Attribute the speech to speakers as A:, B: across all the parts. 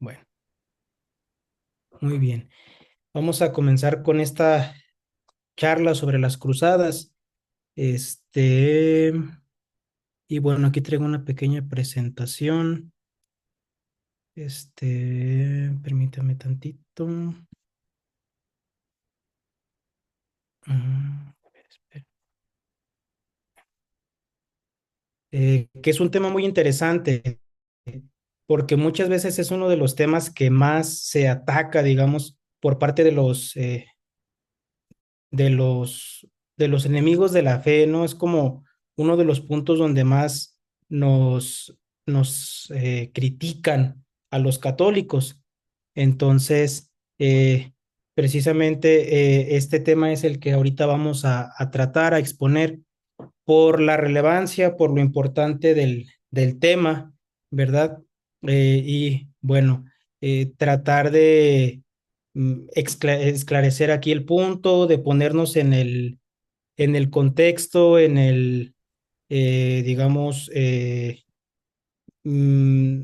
A: Bueno, muy bien. Vamos a comenzar con esta charla sobre las cruzadas. Este, y bueno, aquí traigo una pequeña presentación. Permítame tantito. Espera. Que es un tema muy interesante, porque muchas veces es uno de los temas que más se ataca, digamos, por parte de los, de los enemigos de la fe, ¿no? Es como uno de los puntos donde más nos critican a los católicos. Entonces, precisamente este tema es el que ahorita vamos a tratar, a exponer por la relevancia, por lo importante del tema, ¿verdad? Y bueno, tratar de esclarecer aquí el punto, de ponernos en el contexto, digamos, mm,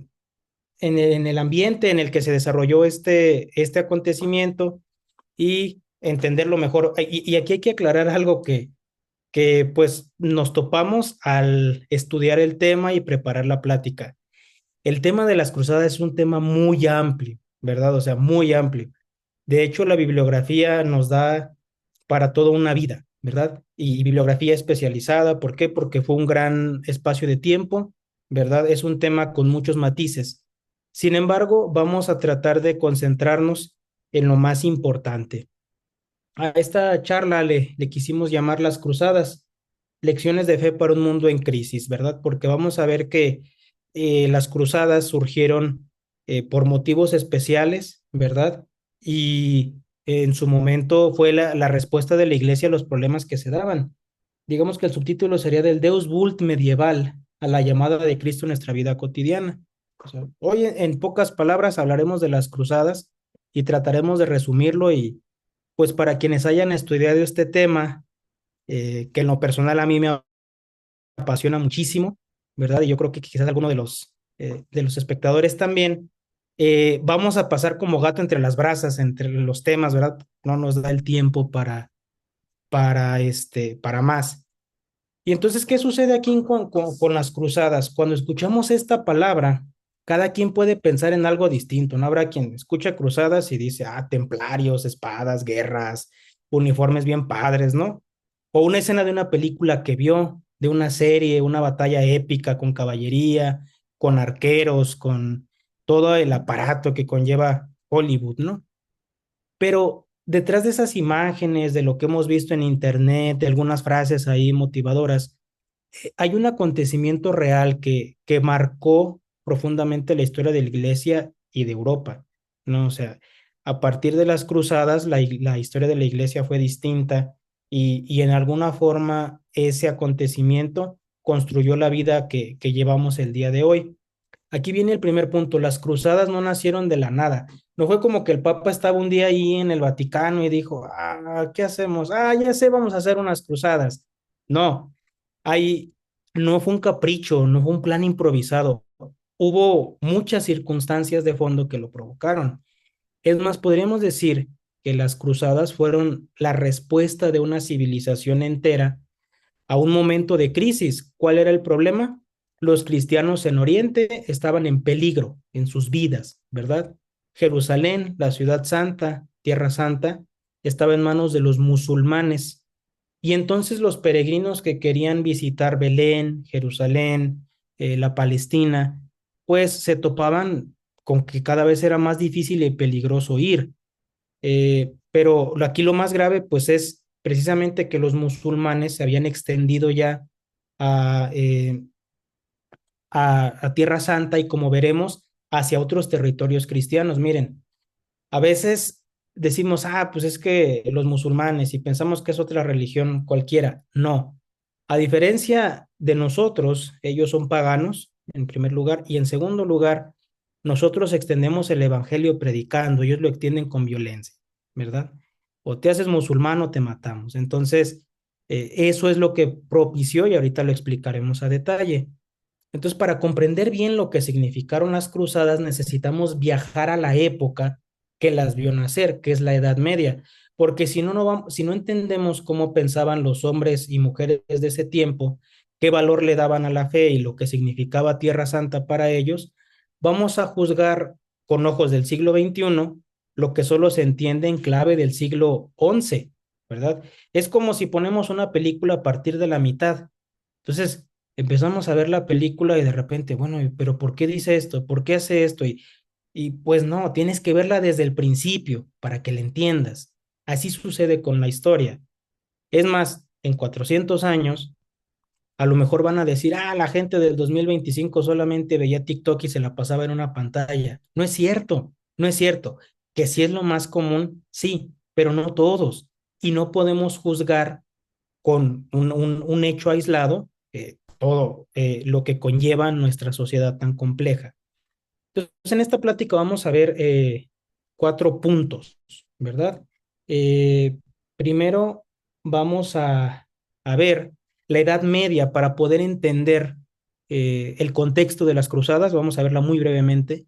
A: en el ambiente en el que se desarrolló este acontecimiento y entenderlo mejor. Y aquí hay que aclarar algo que pues nos topamos al estudiar el tema y preparar la plática. El tema de las cruzadas es un tema muy amplio, ¿verdad? O sea, muy amplio. De hecho, la bibliografía nos da para toda una vida, ¿verdad? Y bibliografía especializada, ¿por qué? Porque fue un gran espacio de tiempo, ¿verdad? Es un tema con muchos matices. Sin embargo, vamos a tratar de concentrarnos en lo más importante. A esta charla le quisimos llamar Las Cruzadas, lecciones de fe para un mundo en crisis, ¿verdad? Porque vamos a ver que las cruzadas surgieron por motivos especiales, ¿verdad? Y en su momento fue la respuesta de la iglesia a los problemas que se daban. Digamos que el subtítulo sería del Deus Vult medieval a la llamada de Cristo en nuestra vida cotidiana. O sea, hoy en pocas palabras hablaremos de las cruzadas y trataremos de resumirlo y pues para quienes hayan estudiado este tema, que en lo personal a mí me apasiona muchísimo, ¿verdad? Y yo creo que quizás alguno de los espectadores también. Vamos a pasar como gato entre las brasas, entre los temas, ¿verdad? No nos da el tiempo para más. Y entonces, ¿qué sucede aquí con las cruzadas? Cuando escuchamos esta palabra, cada quien puede pensar en algo distinto, ¿no? Habrá quien escucha cruzadas y dice, ah, templarios, espadas, guerras, uniformes bien padres, ¿no? O una escena de una película que vio, de una serie, una batalla épica con caballería, con arqueros, con todo el aparato que conlleva Hollywood, ¿no? Pero detrás de esas imágenes, de lo que hemos visto en internet, de algunas frases ahí motivadoras, hay un acontecimiento real que marcó profundamente la historia de la iglesia y de Europa, ¿no? O sea, a partir de las cruzadas, la historia de la iglesia fue distinta y en alguna forma ese acontecimiento construyó la vida que llevamos el día de hoy. Aquí viene el primer punto, las cruzadas no nacieron de la nada. No fue como que el Papa estaba un día ahí en el Vaticano y dijo, ah, ¿qué hacemos? Ah, ya sé, vamos a hacer unas cruzadas. No, ahí no fue un capricho, no fue un plan improvisado. Hubo muchas circunstancias de fondo que lo provocaron. Es más, podríamos decir que las cruzadas fueron la respuesta de una civilización entera a un momento de crisis. ¿Cuál era el problema? Los cristianos en Oriente estaban en peligro en sus vidas, ¿verdad? Jerusalén, la ciudad santa, tierra santa, estaba en manos de los musulmanes. Y entonces los peregrinos que querían visitar Belén, Jerusalén, la Palestina, pues se topaban con que cada vez era más difícil y peligroso ir. Pero aquí lo más grave, pues, es precisamente que los musulmanes se habían extendido ya a, eh, a Tierra Santa y, como veremos, hacia otros territorios cristianos. Miren, a veces decimos, ah, pues es que los musulmanes y pensamos que es otra religión cualquiera. No. A diferencia de nosotros, ellos son paganos, en primer lugar, y en segundo lugar, nosotros extendemos el evangelio predicando, ellos lo extienden con violencia, ¿verdad? O te haces musulmán o te matamos. Entonces, eso es lo que propició y ahorita lo explicaremos a detalle. Entonces, para comprender bien lo que significaron las cruzadas, necesitamos viajar a la época que las vio nacer, que es la Edad Media, porque si no, si no entendemos cómo pensaban los hombres y mujeres de ese tiempo, qué valor le daban a la fe y lo que significaba Tierra Santa para ellos, vamos a juzgar con ojos del siglo XXI lo que solo se entiende en clave del siglo XI, ¿verdad? Es como si ponemos una película a partir de la mitad. Entonces, empezamos a ver la película y de repente, bueno, pero ¿por qué dice esto? ¿Por qué hace esto? Y pues no, tienes que verla desde el principio para que la entiendas. Así sucede con la historia. Es más, en 400 años, a lo mejor van a decir, ah, la gente del 2025 solamente veía TikTok y se la pasaba en una pantalla. No es cierto, no es cierto. Que si es lo más común, sí, pero no todos. Y no podemos juzgar con un hecho aislado, todo lo que conlleva nuestra sociedad tan compleja. Entonces, en esta plática vamos a ver 4 puntos, ¿verdad? Eh, Primero, vamos a ver la Edad Media para poder entender el contexto de las cruzadas, vamos a verla muy brevemente.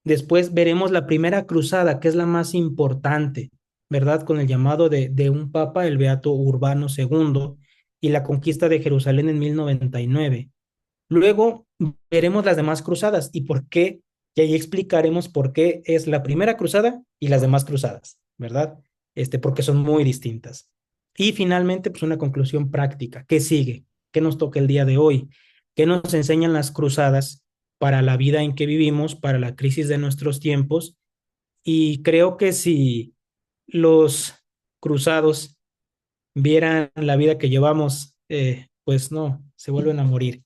A: Después veremos la primera cruzada, que es la más importante, ¿verdad? Con el llamado de un papa, el Beato Urbano II, y la conquista de Jerusalén en 1099. Luego veremos las demás cruzadas y por qué, y ahí explicaremos por qué es la primera cruzada y las demás cruzadas, ¿verdad? Porque son muy distintas. Y finalmente, pues una conclusión práctica. ¿Qué sigue? ¿Qué nos toca el día de hoy? ¿Qué nos enseñan las cruzadas para la vida en que vivimos, para la crisis de nuestros tiempos? Y creo que si los cruzados vieran la vida que llevamos, pues no, se vuelven a morir,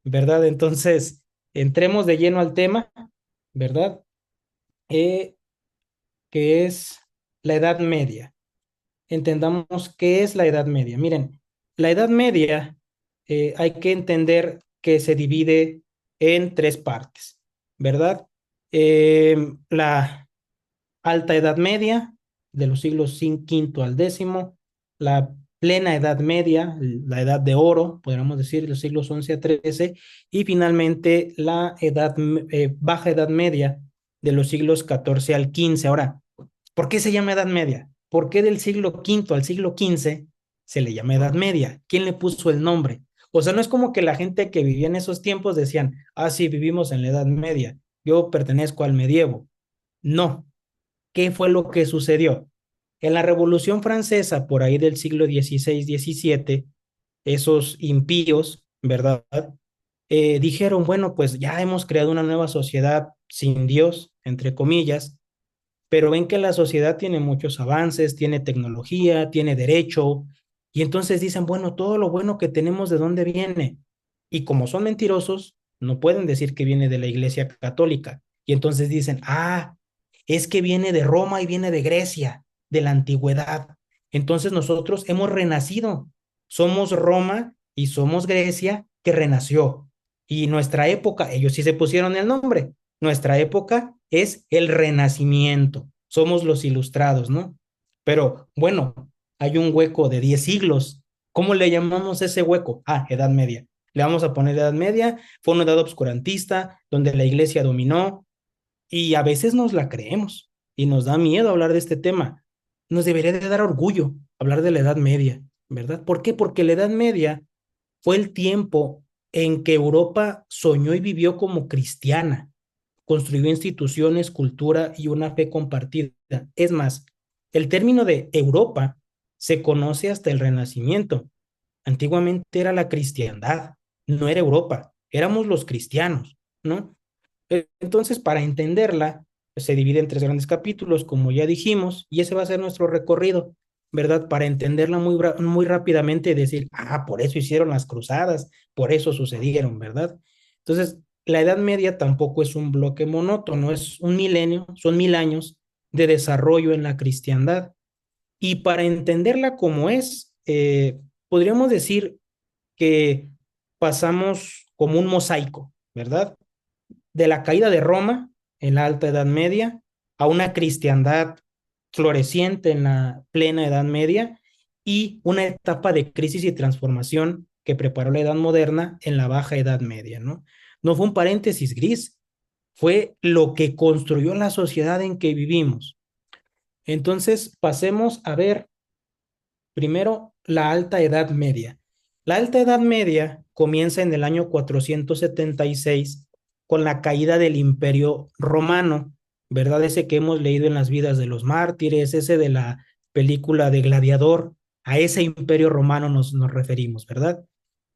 A: ¿verdad? Entonces, entremos de lleno al tema, ¿verdad? Eh, que es la Edad Media. Entendamos qué es la Edad Media. Miren, la Edad Media hay que entender que se divide en 3 partes, ¿verdad? La Alta Edad Media, de los siglos quinto al décimo, la plena Edad Media, la Edad de Oro, podríamos decir, de los siglos 11 a 13, y finalmente la Baja Edad Media, de los siglos 14 al 15. Ahora, ¿por qué se llama Edad Media? ¿Por qué del siglo quinto al siglo XV se le llama Edad Media? ¿Quién le puso el nombre? O sea, no es como que la gente que vivía en esos tiempos decían, ah, sí, vivimos en la Edad Media, yo pertenezco al medievo. No, ¿qué fue lo que sucedió? En la Revolución Francesa, por ahí del siglo XVI, XVII, esos impíos, ¿verdad? Dijeron, bueno, pues ya hemos creado una nueva sociedad sin Dios, entre comillas, pero ven que la sociedad tiene muchos avances, tiene tecnología, tiene derecho, y entonces dicen, bueno, todo lo bueno que tenemos, ¿de dónde viene? Y como son mentirosos, no pueden decir que viene de la Iglesia Católica. Y entonces dicen, ah, es que viene de Roma y viene de Grecia, de la antigüedad. Entonces nosotros hemos renacido. Somos Roma y somos Grecia que renació. Y nuestra época, ellos sí se pusieron el nombre, nuestra época es el Renacimiento. Somos los ilustrados, ¿no? Pero bueno, hay un hueco de 10 siglos. ¿Cómo le llamamos ese hueco? Ah, Edad Media. Le vamos a poner Edad Media. Fue una edad obscurantista donde la iglesia dominó y a veces nos la creemos y nos da miedo hablar de este tema. Nos debería de dar orgullo hablar de la Edad Media, ¿verdad? ¿Por qué? Porque la Edad Media fue el tiempo en que Europa soñó y vivió como cristiana, construyó instituciones, cultura y una fe compartida. Es más, el término de Europa se conoce hasta el Renacimiento. Antiguamente era la cristiandad, no era Europa, éramos los cristianos, ¿no? Entonces, para entenderla, pues, se divide en 3 grandes capítulos, como ya dijimos, y ese va a ser nuestro recorrido, ¿verdad? Para entenderla muy rápidamente y decir, ah, por eso hicieron las cruzadas, por eso sucedieron, ¿verdad? Entonces, la Edad Media tampoco es un bloque monótono, es un milenio, son 1000 años de desarrollo en la cristiandad. Y para entenderla como es, podríamos decir que pasamos como un mosaico, ¿verdad? De la caída de Roma en la Alta Edad Media a una cristiandad floreciente en la plena Edad Media y una etapa de crisis y transformación que preparó la Edad Moderna en la Baja Edad Media, ¿no? no fue un paréntesis gris, fue lo que construyó la sociedad en que vivimos. Entonces, pasemos a ver primero la Alta Edad Media. La Alta Edad Media comienza en el año 476 con la caída del Imperio Romano, ¿verdad? Ese que hemos leído en las vidas de los mártires, ese de la película de Gladiador, a ese Imperio Romano nos referimos, ¿verdad?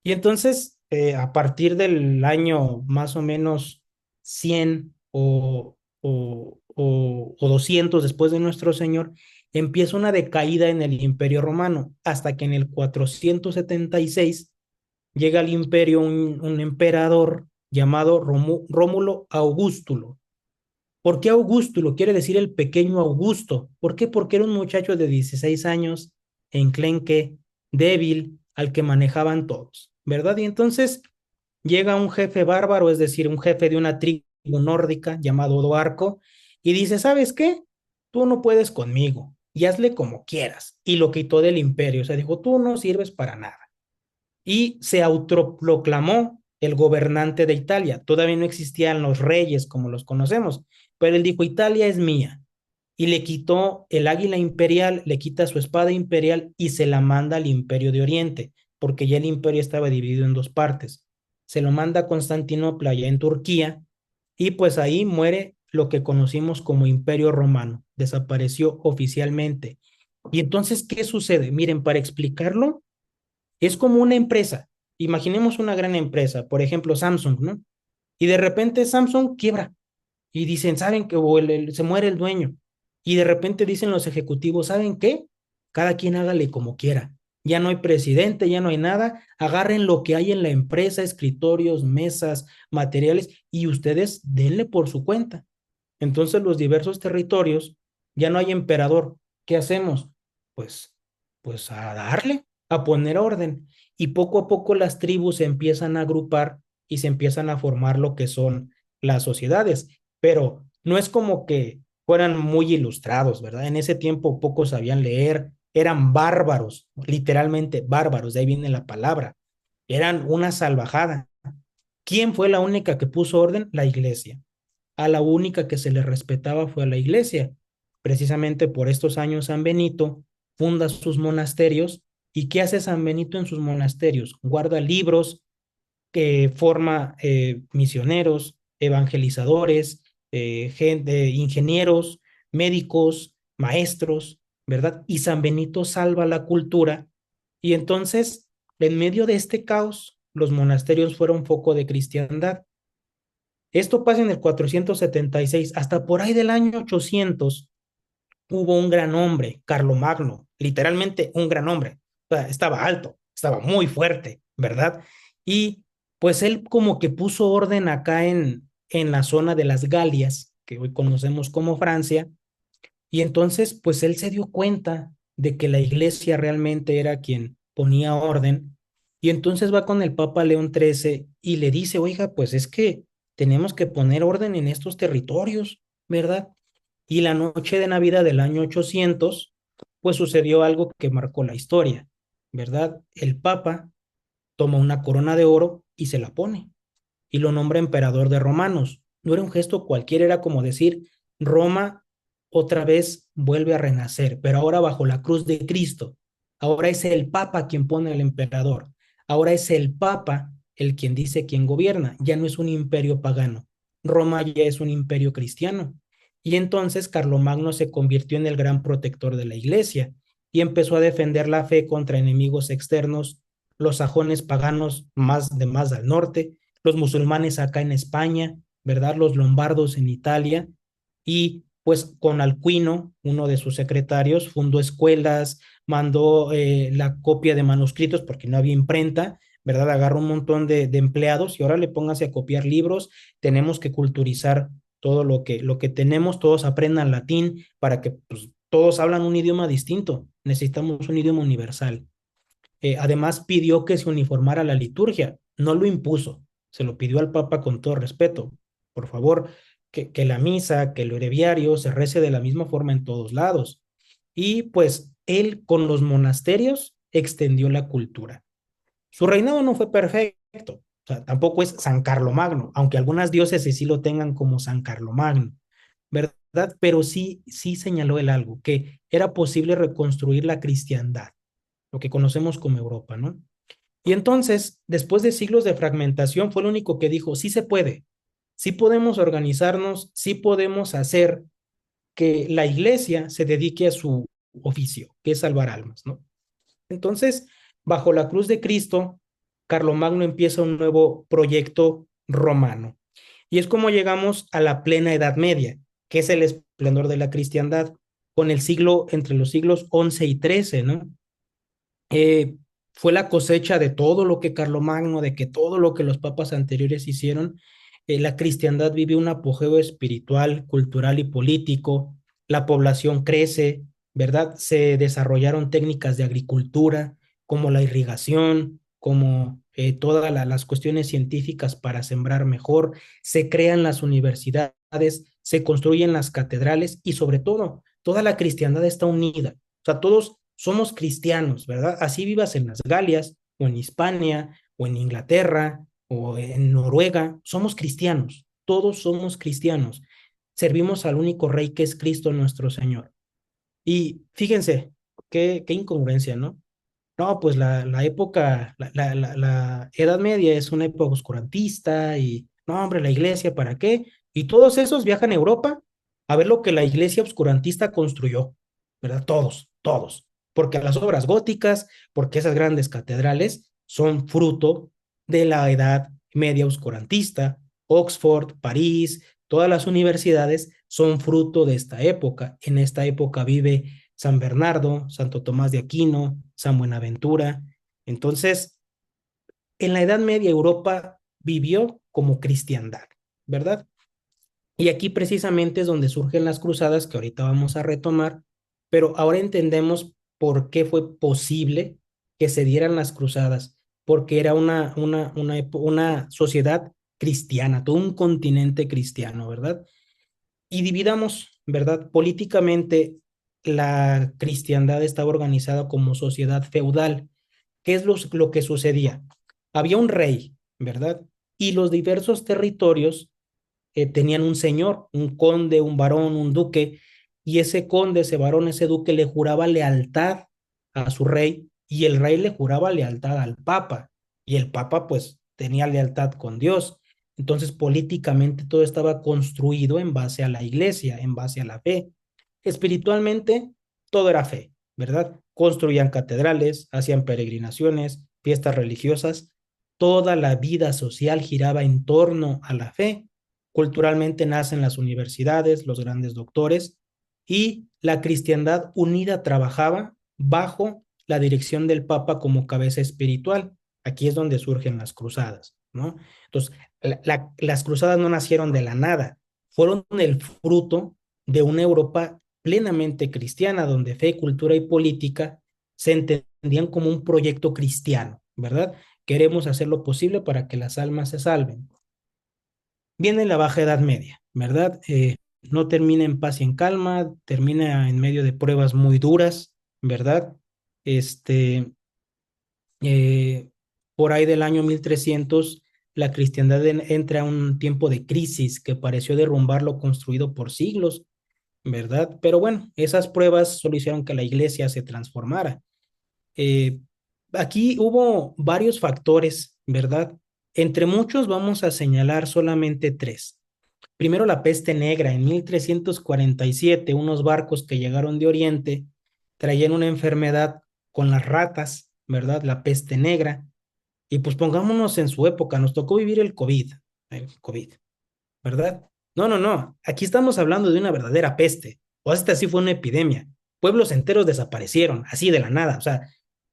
A: Y entonces, a partir del año más o menos 100 o 200 después de nuestro Señor, empieza una decaída en el Imperio Romano, hasta que en el 476 llega al imperio un emperador llamado Rómulo Augustulo. ¿Por qué Augustulo? Quiere decir el pequeño Augusto. ¿Por qué? Porque era un muchacho de 16 años, enclenque, débil, al que manejaban todos, ¿verdad? Y entonces llega un jefe bárbaro, es decir, un jefe de una tribu nórdica llamado Odoarco, y dice, ¿sabes qué? Tú no puedes conmigo, y hazle como quieras. Y lo quitó del imperio, o sea, dijo, tú no sirves para nada. Y se autoproclamó el gobernante de Italia. Todavía no existían los reyes como los conocemos, pero él dijo, Italia es mía. Y le quitó el águila imperial, le quita su espada imperial y se la manda al imperio de Oriente, porque ya el imperio estaba dividido en dos partes. Se lo manda a Constantinopla, allá en Turquía, y pues ahí muere lo que conocimos como Imperio Romano. Desapareció oficialmente. Y entonces, ¿qué sucede? Miren, para explicarlo, es como una empresa. Imaginemos una gran empresa, por ejemplo, Samsung, ¿no? Y de repente Samsung quiebra y dicen, ¿saben qué? O se muere el dueño. Y de repente dicen los ejecutivos, ¿saben qué? Cada quien hágale como quiera. Ya no hay presidente, ya no hay nada. Agarren lo que hay en la empresa, escritorios, mesas, materiales, y ustedes denle por su cuenta. Entonces los diversos territorios, ya no hay emperador. ¿Qué hacemos? Pues, pues a darle, a poner orden. Y poco a poco las tribus se empiezan a agrupar y se empiezan a formar lo que son las sociedades. Pero no es como que fueran muy ilustrados, ¿verdad? En ese tiempo pocos sabían leer, eran bárbaros, literalmente bárbaros, de ahí viene la palabra. Eran una salvajada. ¿Quién fue la única que puso orden? La iglesia. A la única que se le respetaba fue a la iglesia. Precisamente por estos años San Benito funda sus monasterios. ¿Y qué hace San Benito en sus monasterios? Guarda libros, que forma misioneros, evangelizadores, ingenieros, médicos, maestros, ¿verdad? Y San Benito salva la cultura. Y entonces, en medio de este caos, los monasterios fueron foco de cristiandad. Esto pasa en el 476. Hasta por ahí del año 800 hubo un gran hombre, Carlomagno, literalmente un gran hombre. O sea, estaba alto, estaba muy fuerte, ¿verdad? Y pues él como que puso orden acá en la zona de las Galias, que hoy conocemos como Francia, y entonces pues él se dio cuenta de que la iglesia realmente era quien ponía orden, y entonces va con el Papa León XIII y le dice, oiga, pues es que tenemos que poner orden en estos territorios, ¿verdad? Y la noche de Navidad del año 800, pues sucedió algo que marcó la historia, ¿verdad? El Papa toma una corona de oro y se la pone y lo nombra emperador de romanos. No era un gesto cualquiera, era como decir, Roma otra vez vuelve a renacer, pero ahora bajo la cruz de Cristo. Ahora es el Papa quien pone al emperador. Ahora es el Papa el quien dice quién gobierna. Ya no es un imperio pagano. Roma ya es un imperio cristiano. Y entonces Carlomagno se convirtió en el gran protector de la iglesia y empezó a defender la fe contra enemigos externos, los sajones paganos más al norte, los musulmanes acá en España, ¿verdad? Los lombardos en Italia, y pues con Alcuino, uno de sus secretarios, fundó escuelas, mandó la copia de manuscritos porque no había imprenta, ¿verdad? Agarró un montón de empleados y ahora le pónganse a copiar libros, tenemos que culturizar todo lo que tenemos, todos aprendan latín para que pues, todos hablan un idioma distinto, necesitamos un idioma universal. Además, pidió que se uniformara la liturgia, no lo impuso, se lo pidió al Papa con todo respeto. Por favor, que la misa, que el breviario se rece de la misma forma en todos lados. Y pues él con los monasterios extendió la cultura. Su reinado no fue perfecto, O sea, tampoco es San Carlomagno, aunque algunas diócesis sí lo tengan como San Carlomagno, ¿verdad? Pero sí, sí señaló él algo, que era posible reconstruir la cristiandad, lo que conocemos como Europa, ¿no? Y entonces, después de siglos de fragmentación, fue el único que dijo, sí se puede, sí podemos organizarnos, sí podemos hacer que la iglesia se dedique a su oficio, que es salvar almas, ¿no? Entonces, bajo la cruz de Cristo, Carlomagno empieza un nuevo proyecto romano. Y es como llegamos a la plena Edad Media, que es el esplendor de la cristiandad, con el siglo, entre los siglos XI y XIII, ¿no? eh, Fue la cosecha de todo lo que Carlomagno, de que todo lo que los papas anteriores hicieron. La cristiandad vive un apogeo espiritual, cultural y político. La población crece, ¿verdad? Se desarrollaron técnicas de agricultura, como la irrigación, como todas las cuestiones científicas para sembrar mejor. Se crean las universidades, se construyen las catedrales y sobre todo, toda la cristiandad está unida. O sea, todos somos cristianos, ¿verdad? Así vivas en las Galias, o en Hispania, o en Inglaterra, o en Noruega, somos cristianos, todos somos cristianos. Servimos al único rey que es Cristo nuestro Señor. Y fíjense, qué incongruencia, ¿no? No, pues la época, la Edad Media es una época oscurantista y, no, hombre, la iglesia, ¿para qué? Y todos esos viajan a Europa a ver lo que la iglesia oscurantista construyó, ¿verdad? Todos, todos. Porque las obras góticas, porque esas grandes catedrales son fruto de la Edad Media oscurantista. Oxford, París, todas las universidades son fruto de esta época. En esta época vive San Bernardo, Santo Tomás de Aquino, San Buenaventura. Entonces, en la Edad Media Europa vivió como cristiandad, ¿verdad? Y aquí precisamente es donde surgen las cruzadas que ahorita vamos a retomar, pero ahora entendemos por qué fue posible que se dieran las cruzadas, porque era una sociedad cristiana, todo un continente cristiano, ¿verdad? Y dividamos, ¿verdad? Políticamente, la cristiandad estaba organizada como sociedad feudal. ¿Qué es lo que sucedía? Había un rey, ¿verdad? Y los diversos territorios tenían un señor, un conde, un varón, un duque, y ese conde, ese varón, ese duque le juraba lealtad a su rey y el rey le juraba lealtad al papa y el papa pues tenía lealtad con Dios. Entonces políticamente todo estaba construido en base a la iglesia, en base a la fe. Espiritualmente todo era fe, ¿verdad? Construían catedrales, hacían peregrinaciones, fiestas religiosas. Toda la vida social giraba en torno a la fe. Culturalmente nacen las universidades, los grandes doctores, y la cristiandad unida trabajaba bajo la dirección del Papa como cabeza espiritual. Aquí es donde surgen las cruzadas, ¿no? Entonces, las cruzadas no nacieron de la nada, fueron el fruto de una Europa plenamente cristiana, donde fe, cultura y política se entendían como un proyecto cristiano, ¿verdad? Queremos hacer lo posible para que las almas se salven. Viene la Baja Edad Media, ¿verdad? No termina en paz y en calma, termina en medio de pruebas muy duras, ¿verdad? Este, eh, por ahí del año 1300, la cristiandad entra a un tiempo de crisis que pareció derrumbar lo construido por siglos, ¿verdad? Pero bueno, esas pruebas solo hicieron que la iglesia se transformara. Eh, Aquí hubo varios factores, ¿verdad? Entre muchos vamos a señalar solamente tres. Primero la peste negra. En 1347, unos barcos que llegaron de Oriente traían una enfermedad con las ratas, ¿verdad? La peste negra. Y pues pongámonos en su época, nos tocó vivir el COVID, ¿verdad? No, no, no. Aquí estamos hablando de una verdadera peste. O esta sí fue una epidemia. Pueblos enteros desaparecieron, así de la nada. O sea,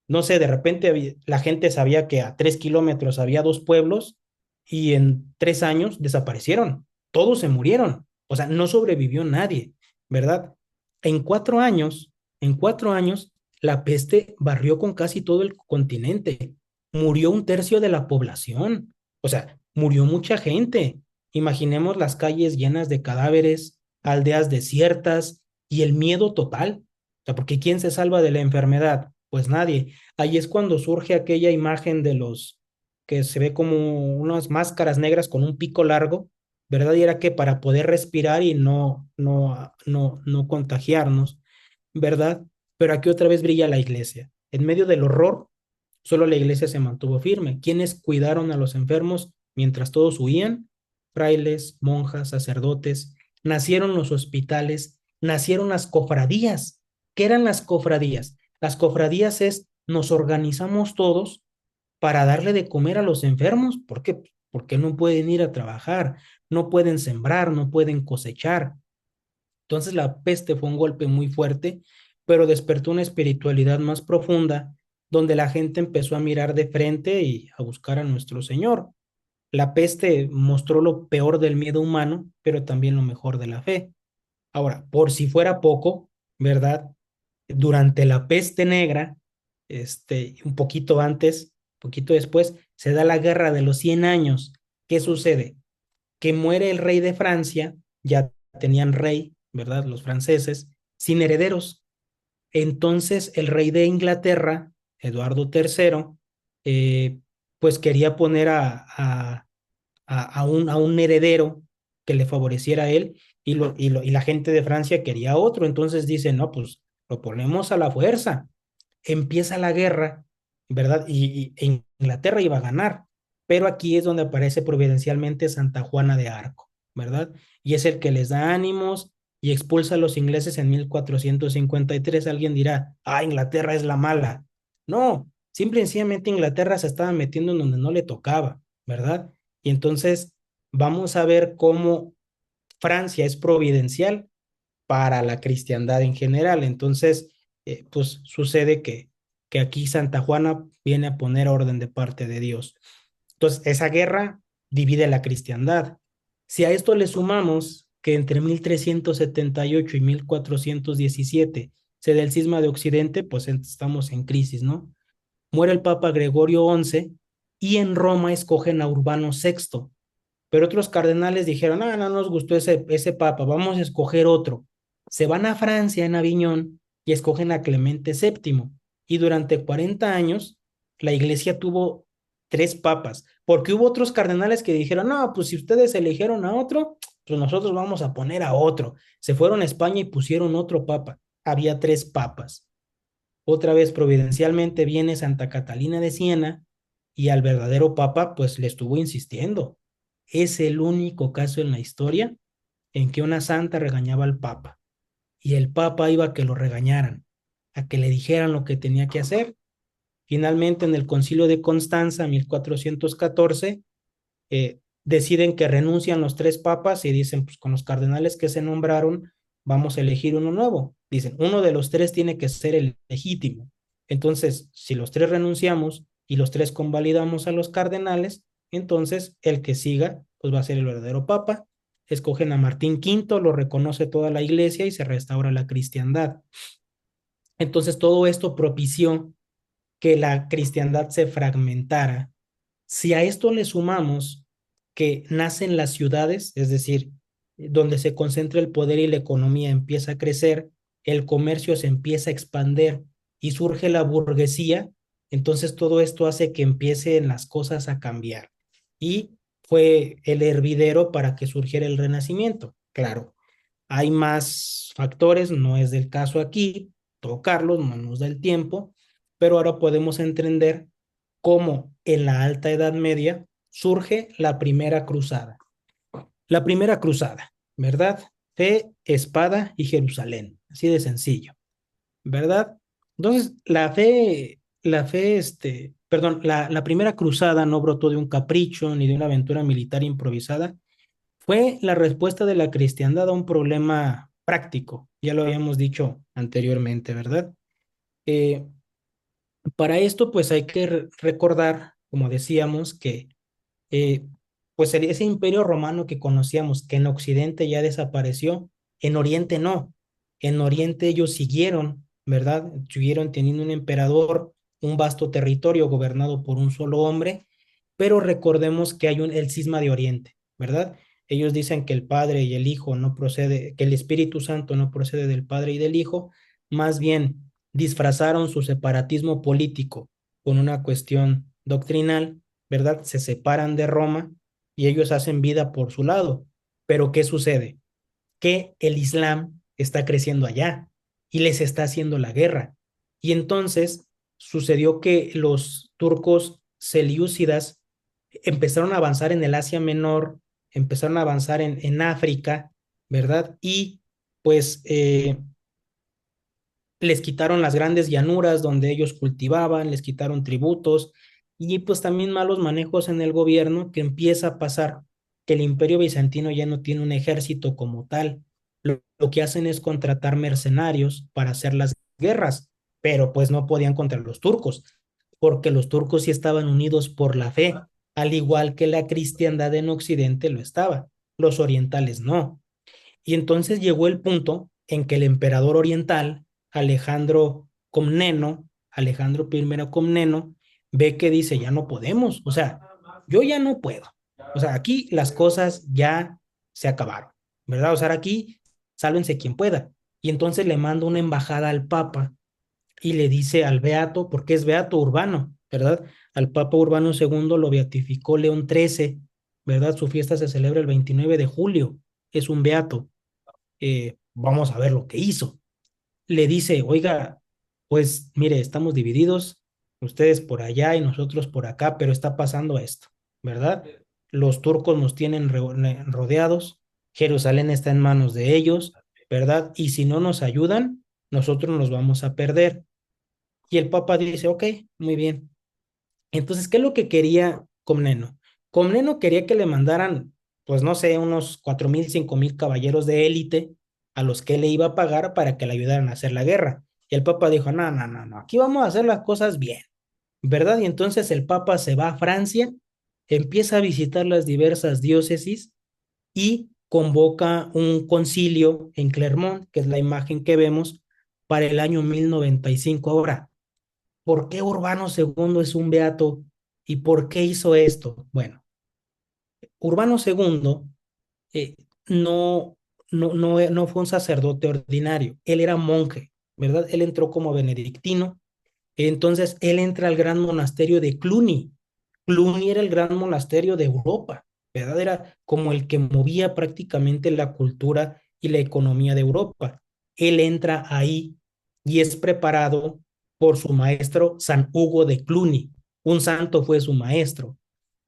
A: no sé, de repente la gente sabía que a 3 kilómetros había dos pueblos y en 3 años desaparecieron. Todos se murieron. O sea, no sobrevivió nadie, ¿verdad? En 4 años, en 4 años, la peste barrió con casi todo el continente. Murió un tercio de la población. O sea, murió mucha gente. Imaginemos las calles llenas de cadáveres, aldeas desiertas y el miedo total. O sea, porque ¿quién se salva de la enfermedad? Pues nadie. Ahí es cuando surge aquella imagen de los que se ve como unas máscaras negras con un pico largo, ¿verdad? Y era que para poder respirar y no contagiarnos, ¿verdad? Pero aquí otra vez brilla la iglesia. En medio del horror, solo la iglesia se mantuvo firme. ¿Quiénes cuidaron a los enfermos mientras todos huían? Frailes, monjas, sacerdotes. Nacieron los hospitales, nacieron las cofradías. ¿Qué eran las cofradías? Las cofradías es, nos organizamos todos para darle de comer a los enfermos. ¿Por qué? Porque no pueden ir a trabajar, no pueden sembrar, no pueden cosechar. Entonces la peste fue un golpe muy fuerte, pero despertó una espiritualidad más profunda, donde la gente empezó a mirar de frente y a buscar a nuestro Señor. La peste mostró lo peor del miedo humano, pero también lo mejor de la fe. Ahora, por si fuera poco, ¿verdad? Durante la peste negra, un poquito antes, un poquito después, se da la guerra de los 100 años. ¿Qué sucede? Que muere el rey de Francia, ya tenían rey, ¿verdad? Los franceses, sin herederos. Entonces el rey de Inglaterra, Eduardo III, pues quería poner a un heredero que le favoreciera a él y la gente de Francia quería otro. Entonces dice, no, pues lo ponemos a la fuerza. Empieza la guerra, ¿verdad? Y Inglaterra iba a ganar, pero aquí es donde aparece providencialmente Santa Juana de Arco, ¿verdad? Y es el que les da ánimos y expulsa a los ingleses en 1453. Alguien dirá, ah, Inglaterra es la mala. No, simple y sencillamente Inglaterra se estaba metiendo en donde no le tocaba, ¿verdad? Y entonces vamos a ver cómo Francia es providencial para la cristiandad en general. Entonces, pues sucede que aquí Santa Juana viene a poner orden de parte de Dios. Entonces, esa guerra divide la cristiandad. Si a esto le sumamos que entre 1378 y 1417 se da el cisma de Occidente, pues estamos en crisis, ¿no? Muere el Papa Gregorio XI y en Roma escogen a Urbano VI, pero otros cardenales dijeron, ah, no nos gustó ese papa, vamos a escoger otro. Se van a Francia, en Aviñón, y escogen a Clemente VII. Y durante 40 años, la iglesia tuvo tres papas, porque hubo otros cardenales que dijeron, no, pues si ustedes eligieron a otro, pues nosotros vamos a poner a otro. Se fueron a España y pusieron otro papa. Había tres papas. Otra vez, providencialmente, viene Santa Catalina de Siena y al verdadero papa, pues le estuvo insistiendo. Es el único caso en la historia en que una santa regañaba al papa y el papa iba a que lo regañaran, a que le dijeran lo que tenía que hacer. Finalmente, en el Concilio de Constanza, 1414, deciden que renuncian los tres papas y dicen, pues con los cardenales que se nombraron, vamos a elegir uno nuevo. Dicen, uno de los tres tiene que ser el legítimo. Entonces, si los tres renunciamos y los tres convalidamos a los cardenales, entonces el que siga, pues va a ser el verdadero papa. Escogen a Martín V, lo reconoce toda la iglesia y se restaura la cristiandad. Entonces, todo esto propició que la cristiandad se fragmentara. Si a esto le sumamos que nacen las ciudades, es decir, donde se concentra el poder y la economía empieza a crecer, el comercio se empieza a expandir y surge la burguesía, entonces todo esto hace que empiecen las cosas a cambiar. Y fue el hervidero para que surgiera el Renacimiento. Claro, hay más factores, no es del caso aquí tocarlos, no nos da el tiempo, pero ahora podemos entender cómo en la Alta Edad Media surge la primera cruzada. La primera cruzada, ¿verdad? Fe, espada y Jerusalén, así de sencillo, ¿verdad? Entonces, perdón, la primera cruzada no brotó de un capricho ni de una aventura militar improvisada, fue la respuesta de la cristiandad a un problema práctico, ya lo habíamos dicho anteriormente, ¿verdad? Eh, para esto, pues hay que recordar, como decíamos, que eh, pues ese imperio romano que conocíamos, que en Occidente ya desapareció, en Oriente no. En Oriente ellos siguieron, ¿verdad? Siguieron teniendo un emperador, un vasto territorio gobernado por un solo hombre, pero recordemos que hay el cisma de Oriente, ¿verdad? Ellos dicen que el Padre y el Hijo no procede, que el Espíritu Santo no procede del Padre y del Hijo, más bien disfrazaron su separatismo político con una cuestión doctrinal ¿verdad? Se separan de Roma y ellos hacen vida por su lado. Pero ¿qué sucede? Que el Islam está creciendo allá y les está haciendo la guerra. Y entonces sucedió que los turcos selyúcidas empezaron a avanzar en el Asia Menor, empezaron a avanzar en África, ¿verdad? Y pues les quitaron las grandes llanuras donde ellos cultivaban, les quitaron tributos y pues también malos manejos en el gobierno que empieza a pasar que el Imperio Bizantino ya no tiene un ejército como tal. Lo que hacen es contratar mercenarios para hacer las guerras, pero pues no podían contra los turcos, porque los turcos sí estaban unidos por la fe, al igual que la cristiandad en Occidente lo estaba, los orientales no. Y entonces llegó el punto en que el emperador oriental, Alejandro I Comneno, ve que dice, ya no podemos, o sea, yo ya no puedo. O sea, aquí las cosas ya se acabaron, ¿verdad? O sea, aquí sálvense quien pueda. Y entonces le manda una embajada al Papa y le dice al Beato, porque es Beato Urbano, ¿verdad? Al Papa Urbano II lo beatificó León XIII, ¿verdad? Su fiesta se celebra el 29 de julio, es un Beato. Vamos a ver lo que hizo. Le dice, oiga, pues mire, estamos divididos, ustedes por allá y nosotros por acá, pero está pasando esto, ¿verdad? Los turcos nos tienen rodeados, Jerusalén está en manos de ellos, ¿verdad? Y si no nos ayudan, nosotros nos vamos a perder. Y el Papa dice, ok, muy bien. Entonces, ¿qué es lo que quería Comneno? Comneno quería que le mandaran, pues no sé, unos 4,000, 5,000 caballeros de élite a los que le iba a pagar para que le ayudaran a hacer la guerra. Y el Papa dijo, no, no, no, no, aquí vamos a hacer las cosas bien, ¿verdad? Y entonces el Papa se va a Francia, empieza a visitar las diversas diócesis y convoca un concilio en Clermont, que es la imagen que vemos, para el año 1095. Ahora, ¿por qué Urbano II es un beato y por qué hizo esto? Bueno, Urbano II eh, no, no fue un sacerdote ordinario, él era monje, ¿verdad? Él entró como benedictino, entonces él entra al gran monasterio de Cluny. Cluny era el gran monasterio de Europa, ¿verdad? Era como el que movía prácticamente la cultura y la economía de Europa. Él entra ahí y es preparado por su maestro San Hugo de Cluny. Un santo fue su maestro.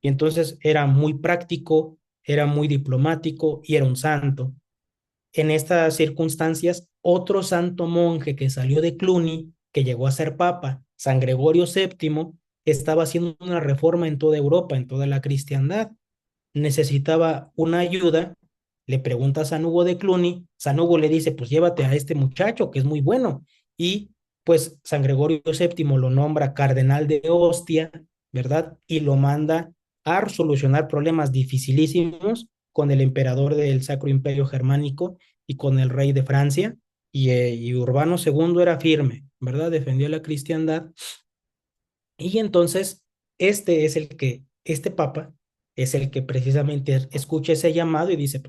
A: Y entonces era muy práctico, era muy diplomático y era un santo. En estas circunstancias, otro santo monje que salió de Cluny, que llegó a ser papa, San Gregorio VII, estaba haciendo una reforma en toda Europa, en toda la cristiandad. Necesitaba una ayuda, le pregunta a San Hugo de Cluny, San Hugo le dice, pues llévate a este muchacho que es muy bueno. Y pues San Gregorio VII lo nombra cardenal de Ostia, ¿verdad? Y lo manda a solucionar problemas dificilísimos con el emperador del Sacro Imperio Germánico y con el rey de Francia. Y Urbano II era firme, ¿verdad? Defendió la cristiandad. Y entonces, este papa es el que precisamente escucha ese llamado y dice,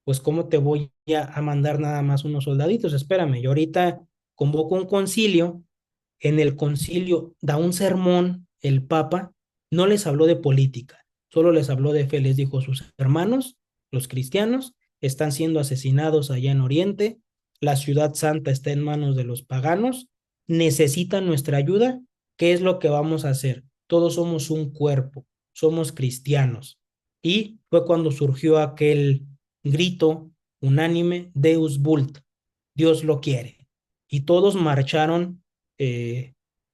A: pues ¿cómo te voy a mandar nada más unos soldaditos? Espérame, yo ahorita convoco un concilio, en el concilio da un sermón, el papa no les habló de política, solo les habló de fe, les dijo, sus hermanos, los cristianos, están siendo asesinados allá en Oriente, la ciudad santa está en manos de los paganos, necesitan nuestra ayuda, ¿qué es lo que vamos a hacer? Todos somos un cuerpo, somos cristianos. Y fue cuando surgió aquel grito unánime, Deus vult, Dios lo quiere. Y todos marcharon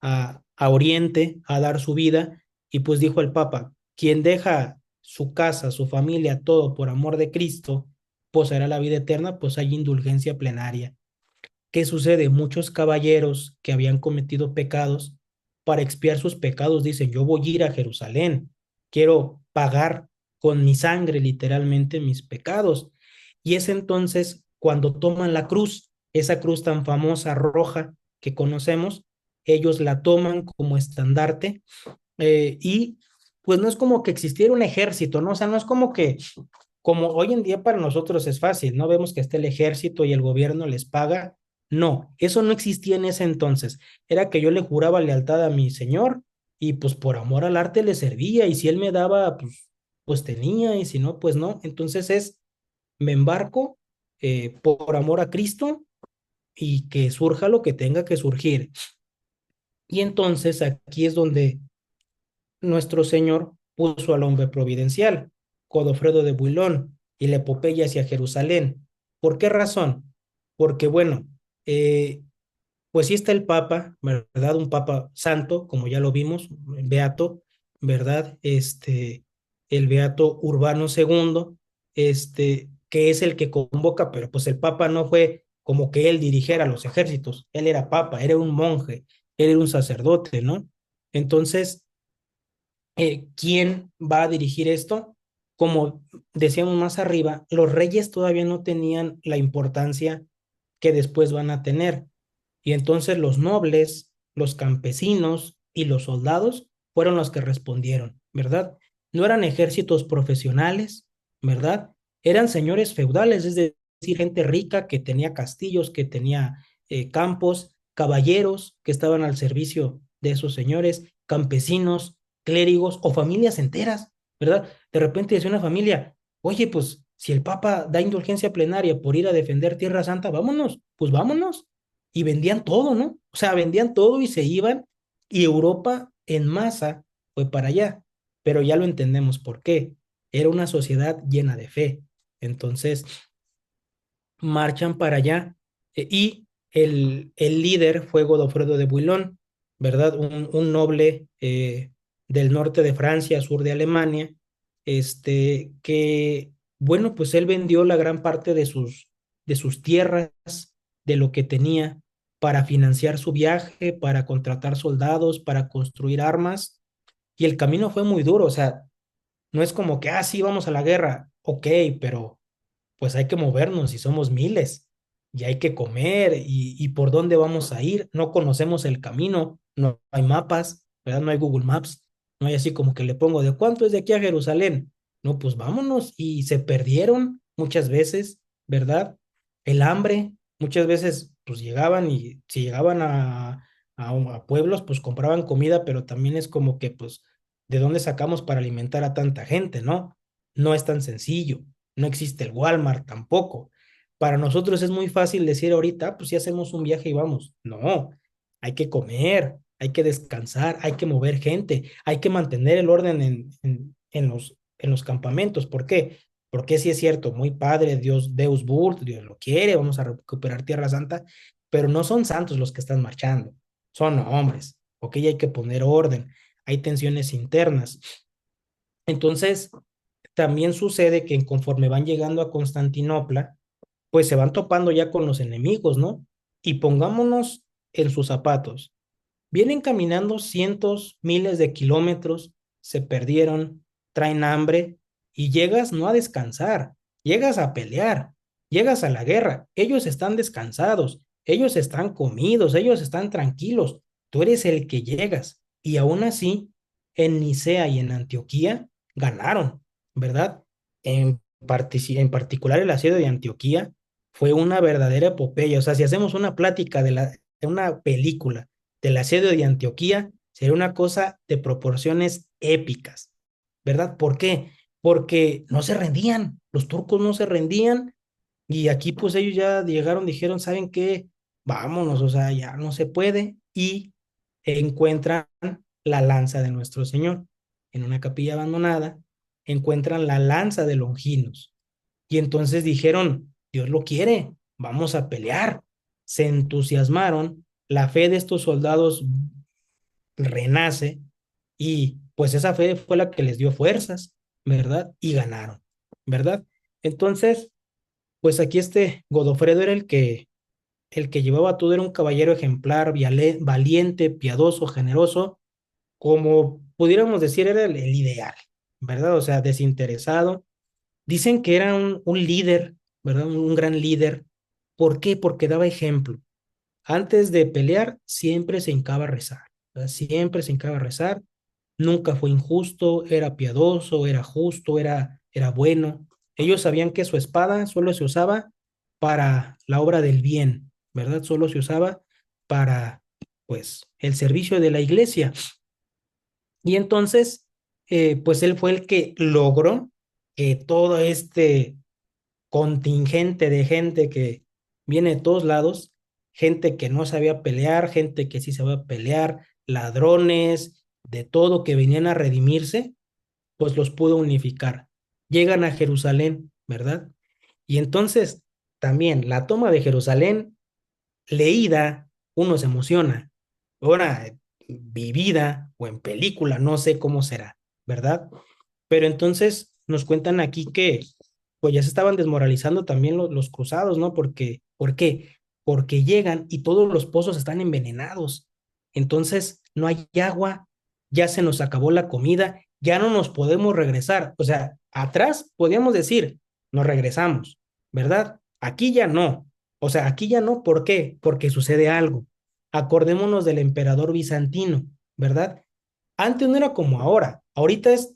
A: a Oriente a dar su vida y pues dijo el Papa, quien deja su casa, su familia, todo por amor de Cristo, poseerá la vida eterna, pues hay indulgencia plenaria. ¿Qué sucede? Muchos caballeros que habían cometido pecados, para expiar sus pecados, dicen, yo voy a ir a Jerusalén, quiero pagar con mi sangre literalmente mis pecados. Y es entonces cuando toman la cruz, esa cruz tan famosa roja que conocemos, ellos la toman como estandarte y pues no es como que existiera un ejército, ¿no? O sea, no es como que, como hoy en día para nosotros es fácil, ¿no? Vemos que está el ejército y el gobierno les paga. No, eso no existía en ese entonces. Era que yo le juraba lealtad a mi señor y pues por amor al arte le servía, y si él me daba, pues tenía, y si no, pues no. Entonces me embarco por amor a Cristo y que surja lo que tenga que surgir. Y entonces aquí es donde nuestro Señor puso al hombre providencial, Godofredo de Builón, y la epopeya hacia Jerusalén. ¿Por qué razón? Porque, bueno, pues sí está el Papa, ¿verdad? Un Papa santo, como ya lo vimos, beato, ¿verdad? El beato Urbano segundo, que es el que convoca, pero pues el Papa no fue como que él dirigiera los ejércitos, él era Papa, era un monje, él era un sacerdote, ¿no? Entonces, ¿quién va a dirigir esto? Como decíamos más arriba, los reyes todavía no tenían la importancia que después van a tener. Y entonces los nobles, los campesinos y los soldados fueron los que respondieron, ¿verdad? No eran ejércitos profesionales, ¿verdad? Eran señores feudales, es decir, gente rica que tenía castillos, que tenía campos, caballeros que estaban al servicio de esos señores, campesinos, clérigos o familias enteras, ¿verdad? De repente decía una familia, oye, pues si el Papa da indulgencia plenaria por ir a defender Tierra Santa, vámonos, pues vámonos. Y vendían todo, ¿no? O sea, vendían todo y se iban, y Europa en masa fue para allá. Pero ya lo entendemos por qué. Era una sociedad llena de fe. Entonces, marchan para allá, y el líder fue Godofredo de Bouillon, ¿verdad? Un noble del norte de Francia, sur de Alemania, que, bueno, pues él vendió la gran parte de sus tierras, de lo que tenía, para financiar su viaje, para contratar soldados, para construir armas, y el camino fue muy duro, o sea, no es como que, sí, vamos a la guerra, ok, pero pues hay que movernos y somos miles y hay que comer, y por dónde vamos a ir. No conocemos el camino, no hay mapas, ¿verdad? No hay Google Maps, no hay así como que le pongo de cuánto es de aquí a Jerusalén. No, pues vámonos, y se perdieron muchas veces, ¿verdad? El hambre, muchas veces pues llegaban, y si llegaban a pueblos pues compraban comida, pero también es como que pues ¿de dónde sacamos para alimentar a tanta gente, no? No es tan sencillo, no existe el Walmart tampoco. Para nosotros es muy fácil decir ahorita, pues si hacemos un viaje y vamos. No, hay que comer, hay que descansar, hay que mover gente, hay que mantener el orden en los campamentos. ¿Por qué? Porque sí es cierto, muy padre, Dios, Deus Vult, Dios lo quiere, vamos a recuperar Tierra Santa, pero no son santos los que están marchando, son hombres, ok, hay que poner orden, hay tensiones internas. Entonces, también sucede que conforme van llegando a Constantinopla, pues se van topando ya con los enemigos, ¿no? Y pongámonos en sus zapatos. Vienen caminando cientos, miles de kilómetros, se perdieron, traen hambre, y llegas no a descansar, llegas a pelear, llegas a la guerra. Ellos están descansados, ellos están comidos, ellos están tranquilos. Tú eres el que llegas. Y aún así, en Nicea y en Antioquía ganaron, ¿verdad? En particular el asedio de Antioquía fue una verdadera epopeya. O sea, si hacemos una plática de una película del asedio de Antioquía, sería una cosa de proporciones épicas, ¿verdad? ¿Por qué? Porque no se rendían, los turcos no se rendían, y aquí pues ellos ya llegaron, dijeron, ¿saben qué? Vámonos, o sea, ya no se puede, y encuentran la lanza de nuestro Señor en una capilla abandonada, encuentran la lanza de Longinos, y entonces dijeron, Dios lo quiere, vamos a pelear. Se entusiasmaron, la fe de estos soldados renace, y pues esa fe fue la que les dio fuerzas, ¿verdad? Y ganaron, ¿verdad? Entonces, pues aquí Godofredo era el que llevaba todo, era un caballero ejemplar, valiente, piadoso, generoso, como pudiéramos decir, era el ideal, ¿verdad? O sea, desinteresado. Dicen que era un líder, ¿verdad? Un gran líder. ¿Por qué? Porque daba ejemplo. Antes de pelear, siempre se hincaba a rezar, ¿verdad? Siempre se hincaba a rezar. Nunca fue injusto, era piadoso, era justo, era bueno. Ellos sabían que su espada solo se usaba para la obra del bien, ¿verdad? Solo se usaba para, pues, el servicio de la iglesia. Y entonces, pues él fue el que logró que todo este contingente de gente que viene de todos lados, gente que no sabía pelear, gente que sí sabía pelear, ladrones, de todo que venían a redimirse, pues los pudo unificar. Llegan a Jerusalén, ¿verdad? Y entonces también la toma de Jerusalén, leída, uno se emociona. Ahora, vivida o en película, no sé cómo será, ¿verdad? Pero entonces nos cuentan aquí que pues ya se estaban desmoralizando también los cruzados, ¿no? Porque, ¿por qué? Porque llegan y todos los pozos están envenenados. Entonces no hay agua, ya se nos acabó la comida, ya no nos podemos regresar. O sea, atrás podríamos decir, nos regresamos, ¿verdad? Aquí ya no. O sea, aquí ya no, ¿por qué? Porque sucede algo. Acordémonos del emperador bizantino, ¿verdad? Antes no era como ahora. Ahorita es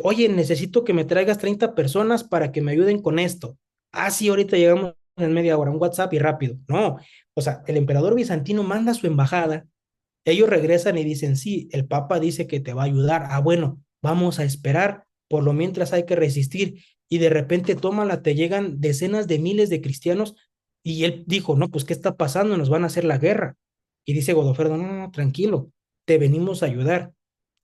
A: oye, necesito que me traigas 30 personas para que me ayuden con esto. Ah, sí, ahorita llegamos en media hora, un WhatsApp y rápido. No, o sea, el emperador bizantino manda a su embajada, ellos regresan y dicen, sí, el papa dice que te va a ayudar. Ah, bueno, vamos a esperar, por lo mientras hay que resistir. Y de repente, tómala, te llegan decenas de miles de cristianos y él dijo, no, pues, ¿qué está pasando? Nos van a hacer la guerra. Y dice Godofredo, no, no, no, tranquilo, te venimos a ayudar.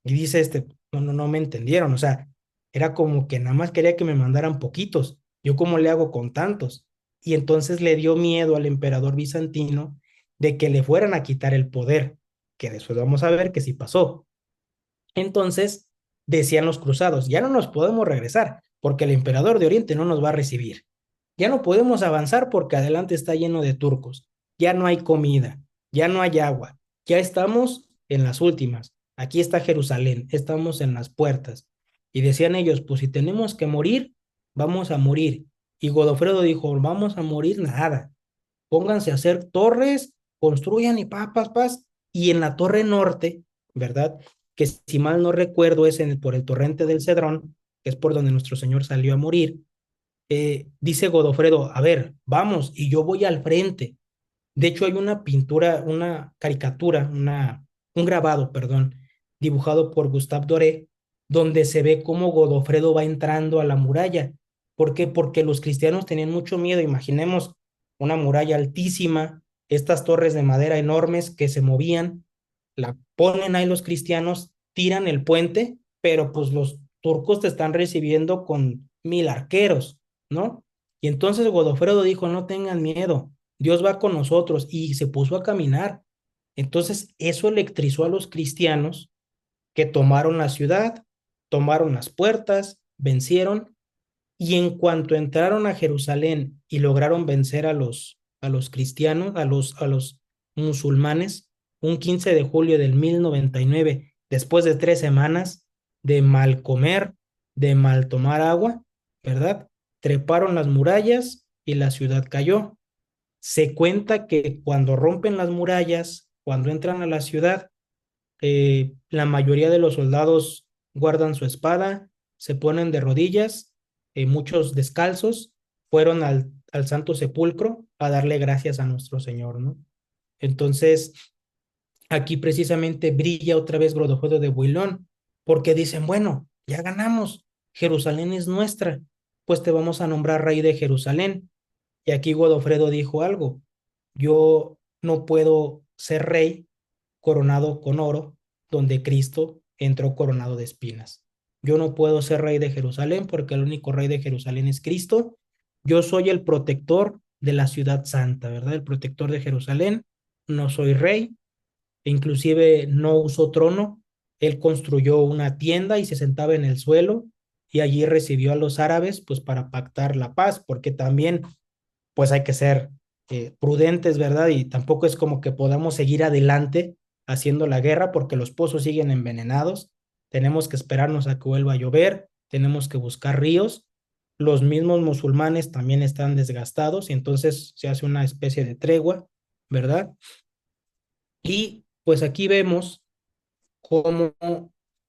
A: Y dice no, no, no me entendieron, o sea, era como que nada más quería que me mandaran poquitos. ¿Yo cómo le hago con tantos? Y entonces le dio miedo al emperador bizantino de que le fueran a quitar el poder, que después vamos a ver que sí pasó. Entonces, decían los cruzados, ya no nos podemos regresar porque el emperador de Oriente no nos va a recibir. Ya no podemos avanzar porque adelante está lleno de turcos. Ya no hay comida, ya no hay agua. Ya estamos en las últimas. Aquí está Jerusalén, estamos en las puertas. Y decían ellos, pues si tenemos que morir, vamos a morir. Y Godofredo dijo, vamos a morir nada. Pónganse a hacer torres, construyan y paz. Y en la torre norte, ¿verdad? Que si mal no recuerdo es por el torrente del Cedrón, que es por donde nuestro Señor salió a morir. Dice Godofredo, a ver, vamos, y yo voy al frente. De hecho, hay una pintura, una caricatura, un grabado, perdón, dibujado por Gustave Doré, donde se ve cómo Godofredo va entrando a la muralla. ¿Por qué? Porque los cristianos tenían mucho miedo. Imaginemos una muralla altísima, estas torres de madera enormes que se movían, la ponen ahí los cristianos, tiran el puente, pero pues los turcos te están recibiendo con 1000 arqueros, ¿no? Y entonces Godofredo dijo, no tengan miedo, Dios va con nosotros y se puso a caminar. Entonces eso electrizó a los cristianos que tomaron la ciudad, tomaron las puertas, vencieron y en cuanto entraron a Jerusalén y lograron vencer a los cristianos, a los musulmanes, un 15 de julio del 1099, después de 3 semanas de mal comer, de mal tomar agua, ¿verdad? Treparon las murallas y la ciudad cayó. Se cuenta que cuando rompen las murallas, cuando entran a la ciudad, la mayoría de los soldados guardan su espada, se ponen de rodillas, muchos descalzos, fueron al Santo Sepulcro a darle gracias a nuestro Señor, ¿no? Entonces, aquí precisamente brilla otra vez Godofredo de Builón, porque dicen, bueno, ya ganamos, Jerusalén es nuestra, pues te vamos a nombrar rey de Jerusalén. Y aquí Godofredo dijo algo, yo no puedo ser rey coronado con oro, donde Cristo entró coronado de espinas. Yo no puedo ser rey de Jerusalén porque el único rey de Jerusalén es Cristo. Yo soy el protector de la ciudad santa, ¿verdad? El protector de Jerusalén. No soy rey, inclusive no usó trono. Él construyó una tienda y se sentaba en el suelo y allí recibió a los árabes pues para pactar la paz, porque también pues hay que ser prudentes, ¿verdad? Y tampoco es como que podamos seguir adelante haciendo la guerra porque los pozos siguen envenenados. Tenemos que esperarnos a que vuelva a llover, tenemos que buscar ríos. Los mismos musulmanes también están desgastados y entonces se hace una especie de tregua, ¿verdad? Y pues aquí vemos cómo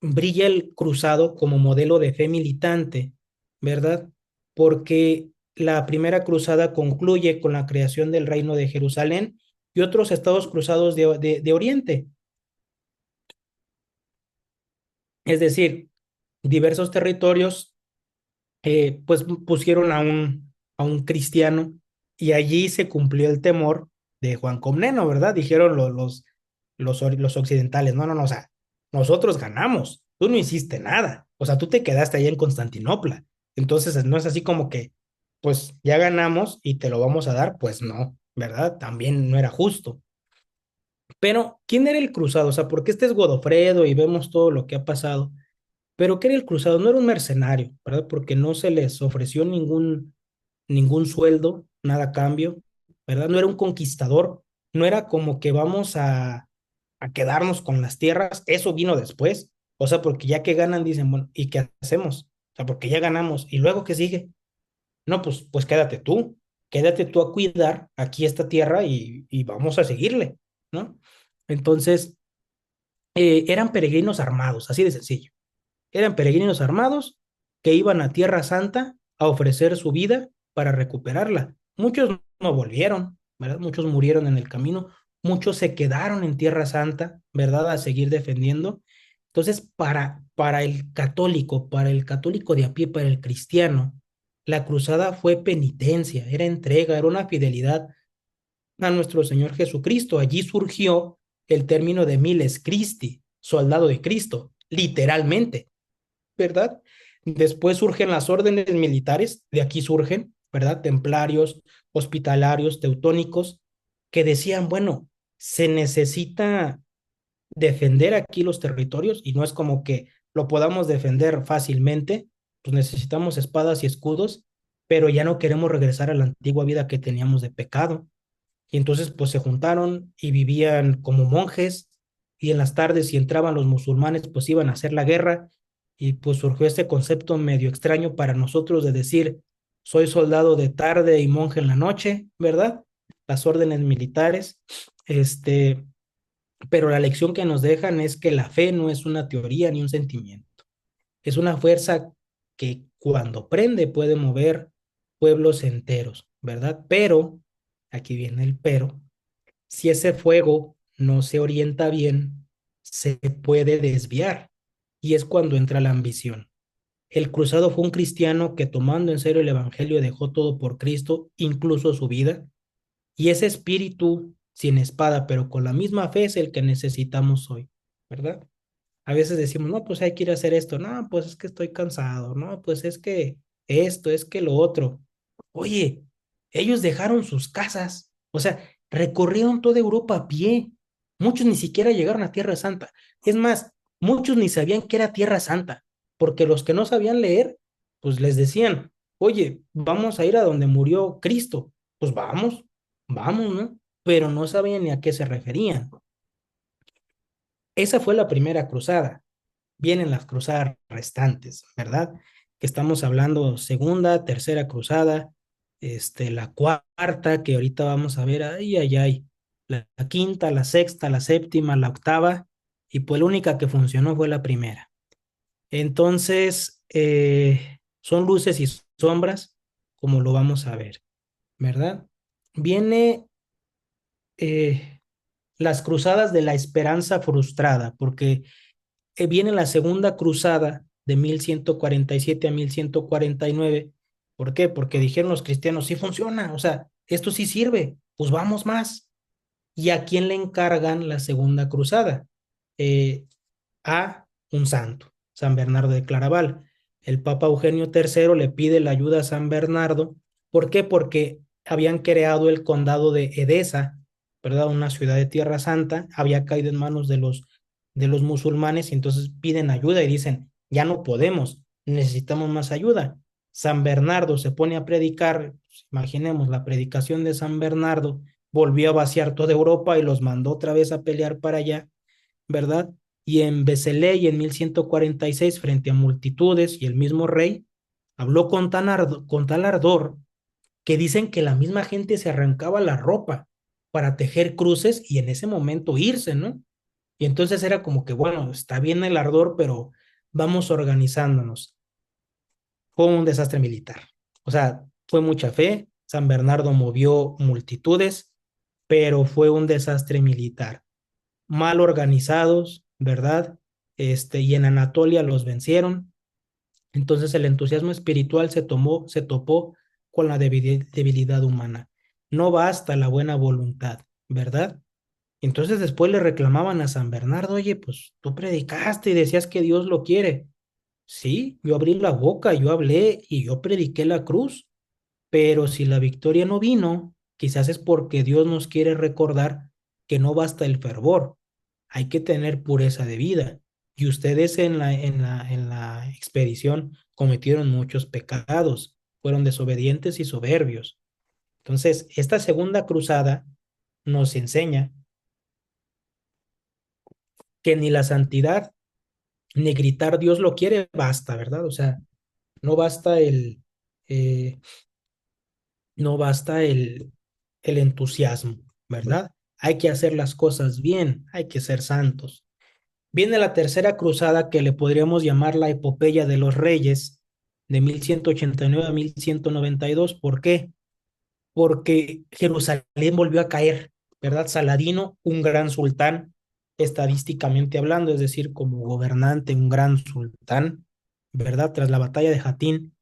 A: brilla el cruzado como modelo de fe militante, ¿verdad? Porque la primera cruzada concluye con la creación del reino de Jerusalén y otros estados cruzados de Oriente. Es decir, diversos territorios pues pusieron a un cristiano y allí se cumplió el temor de Juan Comneno, ¿verdad? Dijeron los occidentales, no, no, no, o sea, nosotros ganamos, tú no hiciste nada, o sea, tú te quedaste allá en Constantinopla, entonces no es así como que, pues ya ganamos y te lo vamos a dar, pues no, ¿verdad? También no era justo. Pero, ¿quién era el cruzado? O sea, porque este es Godofredo y vemos todo lo que ha pasado. Pero ¿qué era el cruzado? No era un mercenario, ¿verdad? Porque no se les ofreció ningún sueldo, nada a cambio, ¿verdad? No era un conquistador, no era como que vamos a quedarnos con las tierras, eso vino después. O sea, porque ya que ganan, dicen, bueno, ¿y qué hacemos? O sea, porque ya ganamos. ¿Y luego qué sigue? No, pues quédate tú a cuidar aquí esta tierra y vamos a seguirle, ¿no? Entonces, eran peregrinos armados, así de sencillo. Eran peregrinos armados que iban a Tierra Santa a ofrecer su vida para recuperarla. Muchos no volvieron, ¿verdad? Muchos murieron en el camino, muchos se quedaron en Tierra Santa, ¿verdad? A seguir defendiendo. Entonces, para el católico de a pie, para el cristiano, la cruzada fue penitencia, era entrega, era una fidelidad a nuestro Señor Jesucristo. Allí surgió el término de miles Christi, soldado de Cristo, literalmente, ¿verdad? Después surgen las órdenes militares, de aquí surgen, ¿verdad? Templarios, hospitalarios, teutónicos, que decían, bueno, se necesita defender aquí los territorios y no es como que lo podamos defender fácilmente, pues necesitamos espadas y escudos, pero ya no queremos regresar a la antigua vida que teníamos de pecado. Y entonces pues se juntaron y vivían como monjes y en las tardes si entraban los musulmanes pues iban a hacer la guerra y pues surgió este concepto medio extraño para nosotros de decir soy soldado de tarde y monje en la noche, ¿verdad? Las órdenes militares, este, pero la lección que nos dejan es que la fe no es una teoría ni un sentimiento, es una fuerza que cuando prende puede mover pueblos enteros, ¿verdad? Pero, aquí viene el pero, si ese fuego no se orienta bien, se puede desviar y es cuando entra la ambición. El cruzado fue un cristiano que tomando en serio el evangelio dejó todo por Cristo, incluso su vida, y ese espíritu sin espada, pero con la misma fe es el que necesitamos hoy, ¿verdad? A veces decimos, no, pues hay que ir a hacer esto, no, pues es que estoy cansado, no, pues es que esto, es que lo otro. Oye, ellos dejaron sus casas, o sea, recorrieron toda Europa a pie. Muchos ni siquiera llegaron a Tierra Santa. Es más, muchos ni sabían que era Tierra Santa, porque los que no sabían leer, pues les decían, oye, vamos a ir a donde murió Cristo. Pues vamos, ¿no? Pero no sabían ni a qué se referían. Esa fue la primera cruzada. Vienen las cruzadas restantes, ¿verdad? Que estamos hablando segunda, tercera cruzada, la cuarta, que ahorita vamos a ver, ay, ay, ay, la quinta, la sexta, la séptima, la octava, y pues la única que funcionó fue la primera. Entonces, son luces y sombras, como lo vamos a ver, ¿verdad? Viene las cruzadas de la esperanza frustrada, porque viene la segunda cruzada de 1147 a 1149. ¿Por qué? Porque dijeron los cristianos, sí funciona, o sea, esto sí sirve, pues vamos más. ¿Y a quién le encargan la segunda cruzada? Eh, a un santo, San Bernardo de Claraval. El Papa Eugenio III le pide la ayuda a San Bernardo. ¿Por qué? Porque habían creado el condado de Edesa, ¿verdad? Una ciudad de Tierra Santa, había caído en manos de los musulmanes y entonces piden ayuda y dicen, ya no podemos, necesitamos más ayuda. San Bernardo se pone a predicar, pues, imaginemos la predicación de San Bernardo, volvió a vaciar toda Europa y los mandó otra vez a pelear para allá, ¿verdad? Y en Beceley en 1146 frente a multitudes y el mismo rey habló con tal ardor que dicen que la misma gente se arrancaba la ropa para tejer cruces y en ese momento irse, ¿no? Y entonces era como que, bueno, está bien el ardor, pero vamos organizándonos. Fue un desastre militar. O sea, fue mucha fe, San Bernardo movió multitudes, pero fue un desastre militar. Mal organizados, ¿verdad? y en Anatolia los vencieron. Entonces el entusiasmo espiritual se topó con la debilidad humana. No basta la buena voluntad, ¿verdad? Entonces después le reclamaban a San Bernardo, oye, pues tú predicaste y decías que Dios lo quiere. Sí, yo abrí la boca, yo hablé y yo prediqué la cruz, pero si la victoria no vino, quizás es porque Dios nos quiere recordar que no basta el fervor, hay que tener pureza de vida. Y ustedes en la expedición cometieron muchos pecados, fueron desobedientes y soberbios. Entonces, esta segunda cruzada nos enseña que ni la santidad ni gritar Dios lo quiere basta, ¿verdad? O sea, no basta eh, no basta el entusiasmo, ¿verdad? Hay que hacer las cosas bien, hay que ser santos. Viene la tercera cruzada que le podríamos llamar la epopeya de los reyes de 1189 a 1192. ¿Por qué? Porque Jerusalén volvió a caer, ¿verdad? Saladino, un gran sultán, estadísticamente hablando, es decir, como gobernante, un gran sultán, ¿verdad? Tras la batalla de Jatín,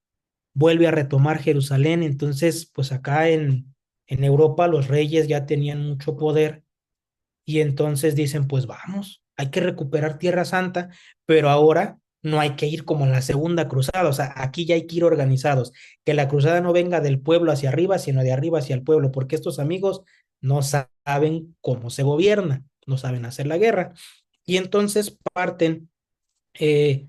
A: vuelve a retomar Jerusalén. Entonces, pues acá en Europa los reyes ya tenían mucho poder y entonces dicen, pues vamos, hay que recuperar Tierra Santa, pero ahora no hay que ir como en la segunda cruzada, o sea, aquí ya hay que ir organizados, que la cruzada no venga del pueblo hacia arriba, sino de arriba hacia el pueblo, porque estos amigos no saben cómo se gobierna, no saben hacer la guerra. Y entonces parten eh,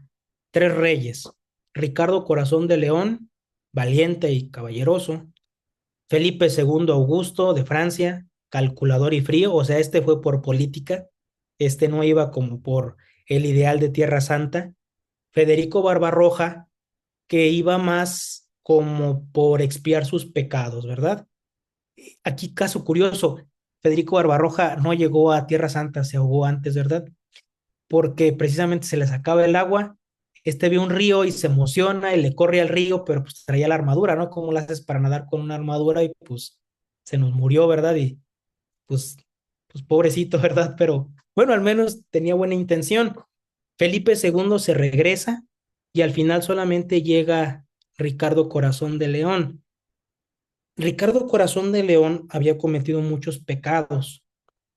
A: tres reyes, Ricardo Corazón de León, valiente y caballeroso, Felipe II Augusto de Francia, calculador y frío, o sea, este fue por política, este no iba como por el ideal de Tierra Santa. Federico Barbarroja, que iba más como por expiar sus pecados, ¿verdad? Aquí caso curioso, Federico Barbarroja no llegó a Tierra Santa, se ahogó antes, ¿verdad? Porque precisamente se le sacaba el agua, este ve un río y se emociona y le corre al río, pero pues traía la armadura, ¿no? ¿Cómo lo haces para nadar con una armadura? Y pues se nos murió, ¿verdad? Y pues, pues pobrecito, ¿verdad? Pero bueno, al menos tenía buena intención. Felipe II se regresa y al final solamente llega Ricardo Corazón de León. Ricardo Corazón de León había cometido muchos pecados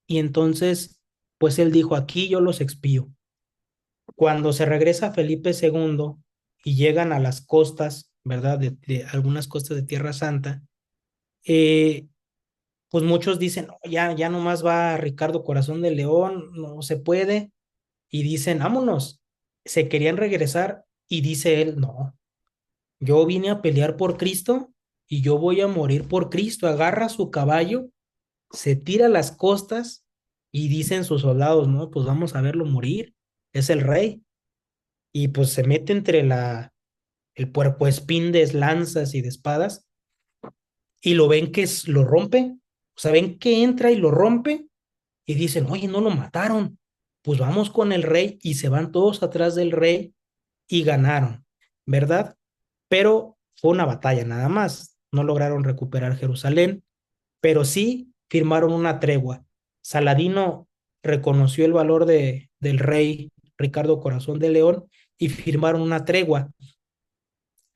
A: y entonces, pues él dijo, aquí yo los expío. Cuando se regresa Felipe II y llegan a las costas, ¿verdad? De algunas costas de Tierra Santa, eh, pues muchos dicen, "No, ya nomás va Ricardo Corazón de León, no se puede", y dicen, vámonos. Se querían regresar y dice él, no, yo vine a pelear por Cristo y yo voy a morir por Cristo. Agarra su caballo, se tira a las costas y dicen sus soldados, no, pues vamos a verlo morir, es el rey. Y pues se mete entre el puercoespín de lanzas y de espadas y lo ven que lo rompe, o sea, ven que entra y lo rompe y dicen, oye, no lo mataron, pues vamos con el rey y se van todos atrás del rey y ganaron, ¿verdad? Pero fue una batalla nada más, no lograron recuperar Jerusalén, pero sí firmaron una tregua. Saladino reconoció el valor del rey Ricardo Corazón de León y firmaron una tregua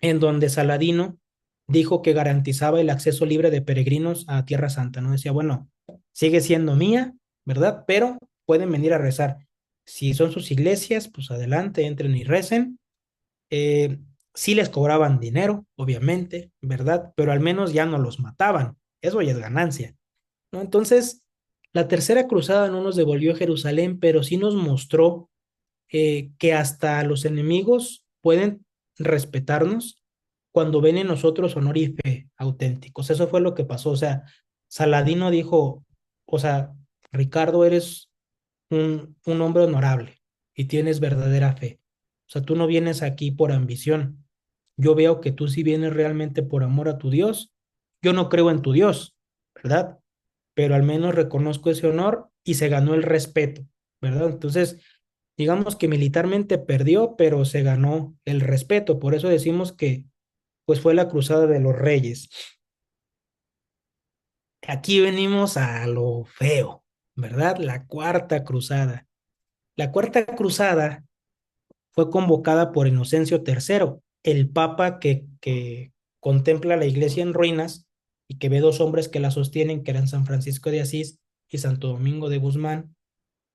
A: en donde Saladino dijo que garantizaba el acceso libre de peregrinos a Tierra Santa, ¿no? Decía, bueno, sigue siendo mía, ¿verdad? Pero pueden venir a rezar. Si son sus iglesias, pues adelante, entren y recen. Eh, sí les cobraban dinero, obviamente, ¿verdad? Pero al menos ya no los mataban. Eso ya es ganancia, ¿no? Entonces, la tercera cruzada no nos devolvió Jerusalén, pero sí nos mostró que hasta los enemigos pueden respetarnos cuando ven en nosotros honor y fe auténticos. Eso fue lo que pasó. O sea, Saladino dijo, o sea, Ricardo, eres un hombre honorable y tienes verdadera fe. O sea, tú no vienes aquí por ambición. Yo veo que tú sí vienes realmente por amor a tu Dios. Yo no creo en tu Dios, ¿verdad? Pero al menos reconozco ese honor y se ganó el respeto, ¿verdad? Entonces, digamos que militarmente perdió, pero se ganó el respeto. Por eso decimos que pues fue la cruzada de los reyes. Aquí venimos a lo feo, ¿verdad? La cuarta cruzada. La cuarta cruzada fue convocada por Inocencio III, el papa que contempla la iglesia en ruinas y que ve dos hombres que la sostienen, que eran San Francisco de Asís y Santo Domingo de Guzmán,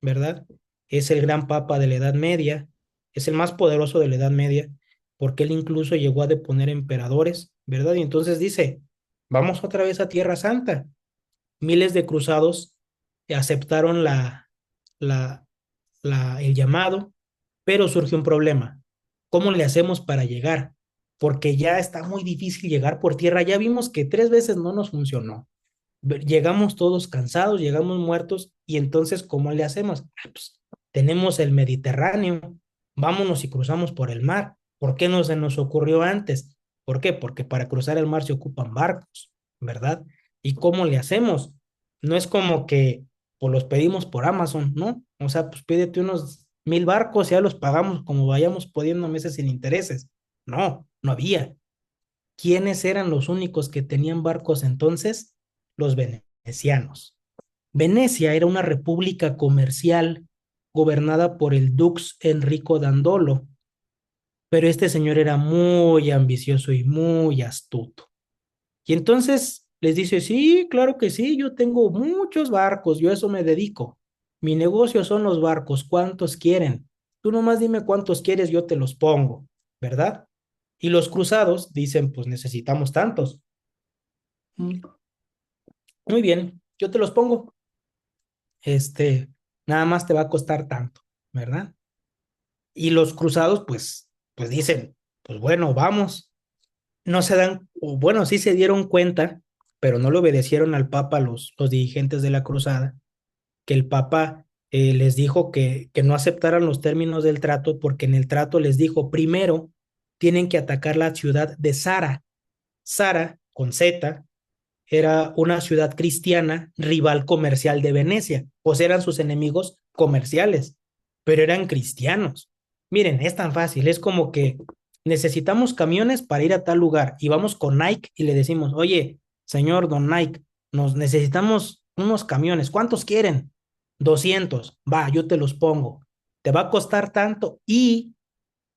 A: ¿verdad? Es el gran papa de la Edad Media, es el más poderoso de la Edad Media, porque él incluso llegó a deponer emperadores, ¿verdad? Y entonces dice, vamos otra vez a Tierra Santa. Miles de cruzados aceptaron la, el llamado, pero surge un problema. ¿Cómo le hacemos para llegar? Porque ya está muy difícil llegar por tierra. Ya vimos que 3 veces no nos funcionó. Llegamos todos cansados, llegamos muertos, y entonces, ¿cómo le hacemos? Pues, tenemos el Mediterráneo, vámonos y cruzamos por el mar. ¿Por qué no se nos ocurrió antes? ¿Por qué? Porque para cruzar el mar se ocupan barcos, ¿verdad? ¿Y cómo le hacemos? No es como que pues, los pedimos por Amazon, ¿no? O sea, pues pídete unos 1000 barcos y ya los pagamos como vayamos pudiendo meses sin intereses. No, no había. ¿Quiénes eran los únicos que tenían barcos entonces? Los venecianos. Venecia era una república comercial gobernada por el dux Enrico Dandolo, pero este señor era muy ambicioso y muy astuto. Y entonces les dice, sí, claro que sí, yo tengo muchos barcos, yo a eso me dedico. Mi negocio son los barcos, ¿cuántos quieren? Tú nomás dime cuántos quieres, yo te los pongo, ¿verdad? Y los cruzados dicen, pues necesitamos tantos. Mm, Muy bien, yo te los pongo. Este, nada más te va a costar tanto, ¿verdad? Y los cruzados, pues dicen, pues bueno, vamos. No se dan, o bueno, sí se dieron cuenta, pero no le obedecieron al Papa los dirigentes de la cruzada, que el Papa les dijo que no aceptaran los términos del trato, porque en el trato les dijo, primero tienen que atacar la ciudad de Zara. Zara, con Z, era una ciudad cristiana rival comercial de Venecia, o sea, eran sus enemigos comerciales, pero eran cristianos. Miren, es tan fácil, es como que necesitamos camiones para ir a tal lugar y vamos con Nike y le decimos, oye, señor Don Nike, nos necesitamos unos camiones, ¿cuántos quieren? 200, va, yo te los pongo. Te va a costar tanto y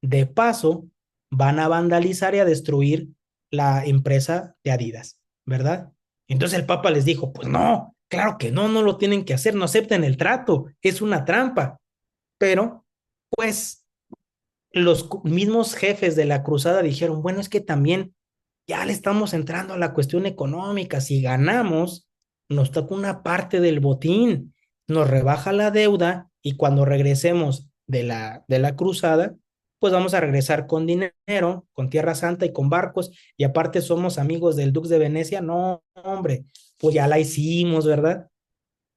A: de paso van a vandalizar y a destruir la empresa de Adidas, ¿verdad? Entonces el Papa les dijo, pues no, claro que no, no lo tienen que hacer, no acepten el trato, es una trampa. Pero, pues, los mismos jefes de la cruzada dijeron, bueno, es que también ya le estamos entrando a la cuestión económica, si ganamos, nos toca una parte del botín, nos rebaja la deuda y cuando regresemos de la cruzada, pues vamos a regresar con dinero, con Tierra Santa y con barcos, y aparte somos amigos del Dux de Venecia, no, hombre, pues ya la hicimos, ¿verdad?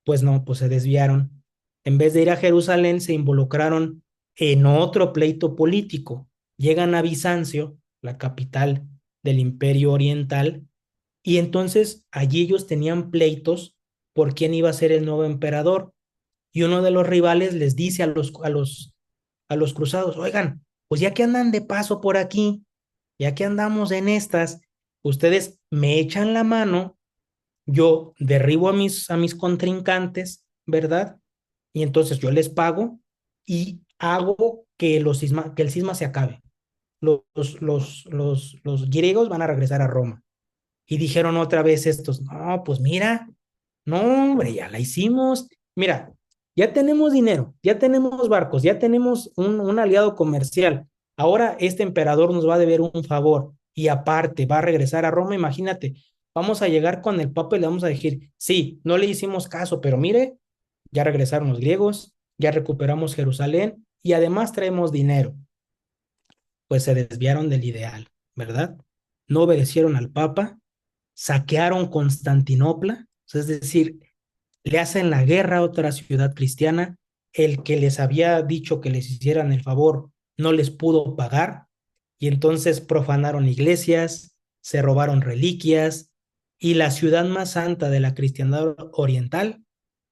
A: Pues no, pues se desviaron. En vez de ir a Jerusalén, se involucraron en otro pleito político. Llegan a Bizancio, la capital del Imperio Oriental, y entonces allí ellos tenían pleitos por quién iba a ser el nuevo emperador. Y uno de los rivales les dice a los cruzados, oigan, pues ya que andan de paso por aquí, ya que andamos en estas, ustedes me echan la mano, yo derribo a mis contrincantes, ¿verdad? Y entonces yo les pago y hago que el cisma se acabe. Los griegos van a regresar a Roma. Y dijeron otra vez estos, no, pues mira, no, hombre, ya la hicimos. Mira, ya tenemos dinero, ya tenemos barcos, ya tenemos un aliado comercial. Ahora este emperador nos va a deber un favor y aparte va a regresar a Roma. Imagínate, vamos a llegar con el papa y le vamos a decir, sí, no le hicimos caso, pero mire, ya regresaron los griegos, ya recuperamos Jerusalén y además traemos dinero. Pues se desviaron del ideal, ¿verdad? No obedecieron al papa, saquearon Constantinopla, es decir, le hacen la guerra a otra ciudad cristiana, el que les había dicho que les hicieran el favor no les pudo pagar, y entonces profanaron iglesias, se robaron reliquias, y la ciudad más santa de la cristiandad oriental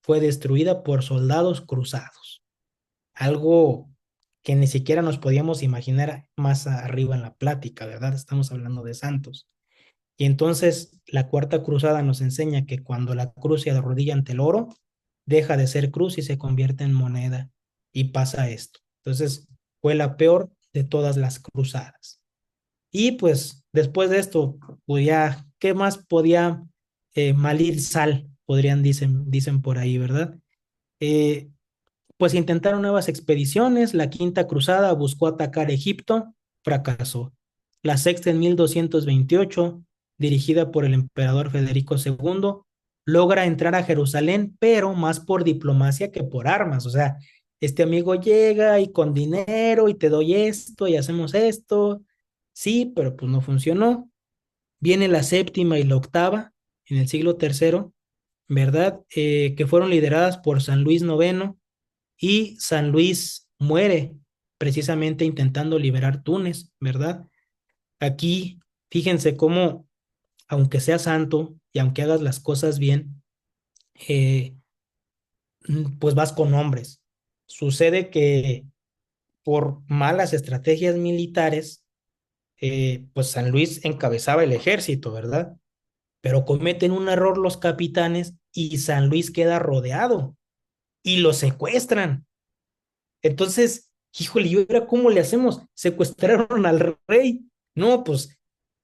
A: fue destruida por soldados cruzados. Algo que ni siquiera nos podíamos imaginar más arriba en la plática, ¿verdad? Estamos hablando de santos. Y entonces la cuarta cruzada nos enseña que cuando la cruz se arrodilla ante el oro, deja de ser cruz y se convierte en moneda. Y pasa esto. Entonces, fue la peor de todas las cruzadas. Y pues después de esto, pues ya, ¿qué más podía malir sal? Dicen por ahí, ¿verdad? Eh, pues intentaron nuevas expediciones, la Quinta Cruzada buscó atacar Egipto, fracasó. La Sexta en 1228, dirigida por el emperador Federico II, logra entrar a Jerusalén, pero más por diplomacia que por armas. O sea, este amigo llega y con dinero y te doy esto y hacemos esto. Sí, pero pues no funcionó. Viene la séptima y la octava en el siglo tercero, ¿verdad? Que fueron lideradas por San Luis IX, y San Luis muere precisamente intentando liberar Túnez, ¿verdad? Aquí, fíjense cómo, aunque seas santo y aunque hagas las cosas bien, eh, pues vas con hombres. Sucede que por malas estrategias militares, pues San Luis encabezaba el ejército, ¿verdad? Pero cometen un error los capitanes y San Luis queda rodeado y lo secuestran. Entonces, híjole, ¿y ahora cómo le hacemos? Secuestraron al rey. No, pues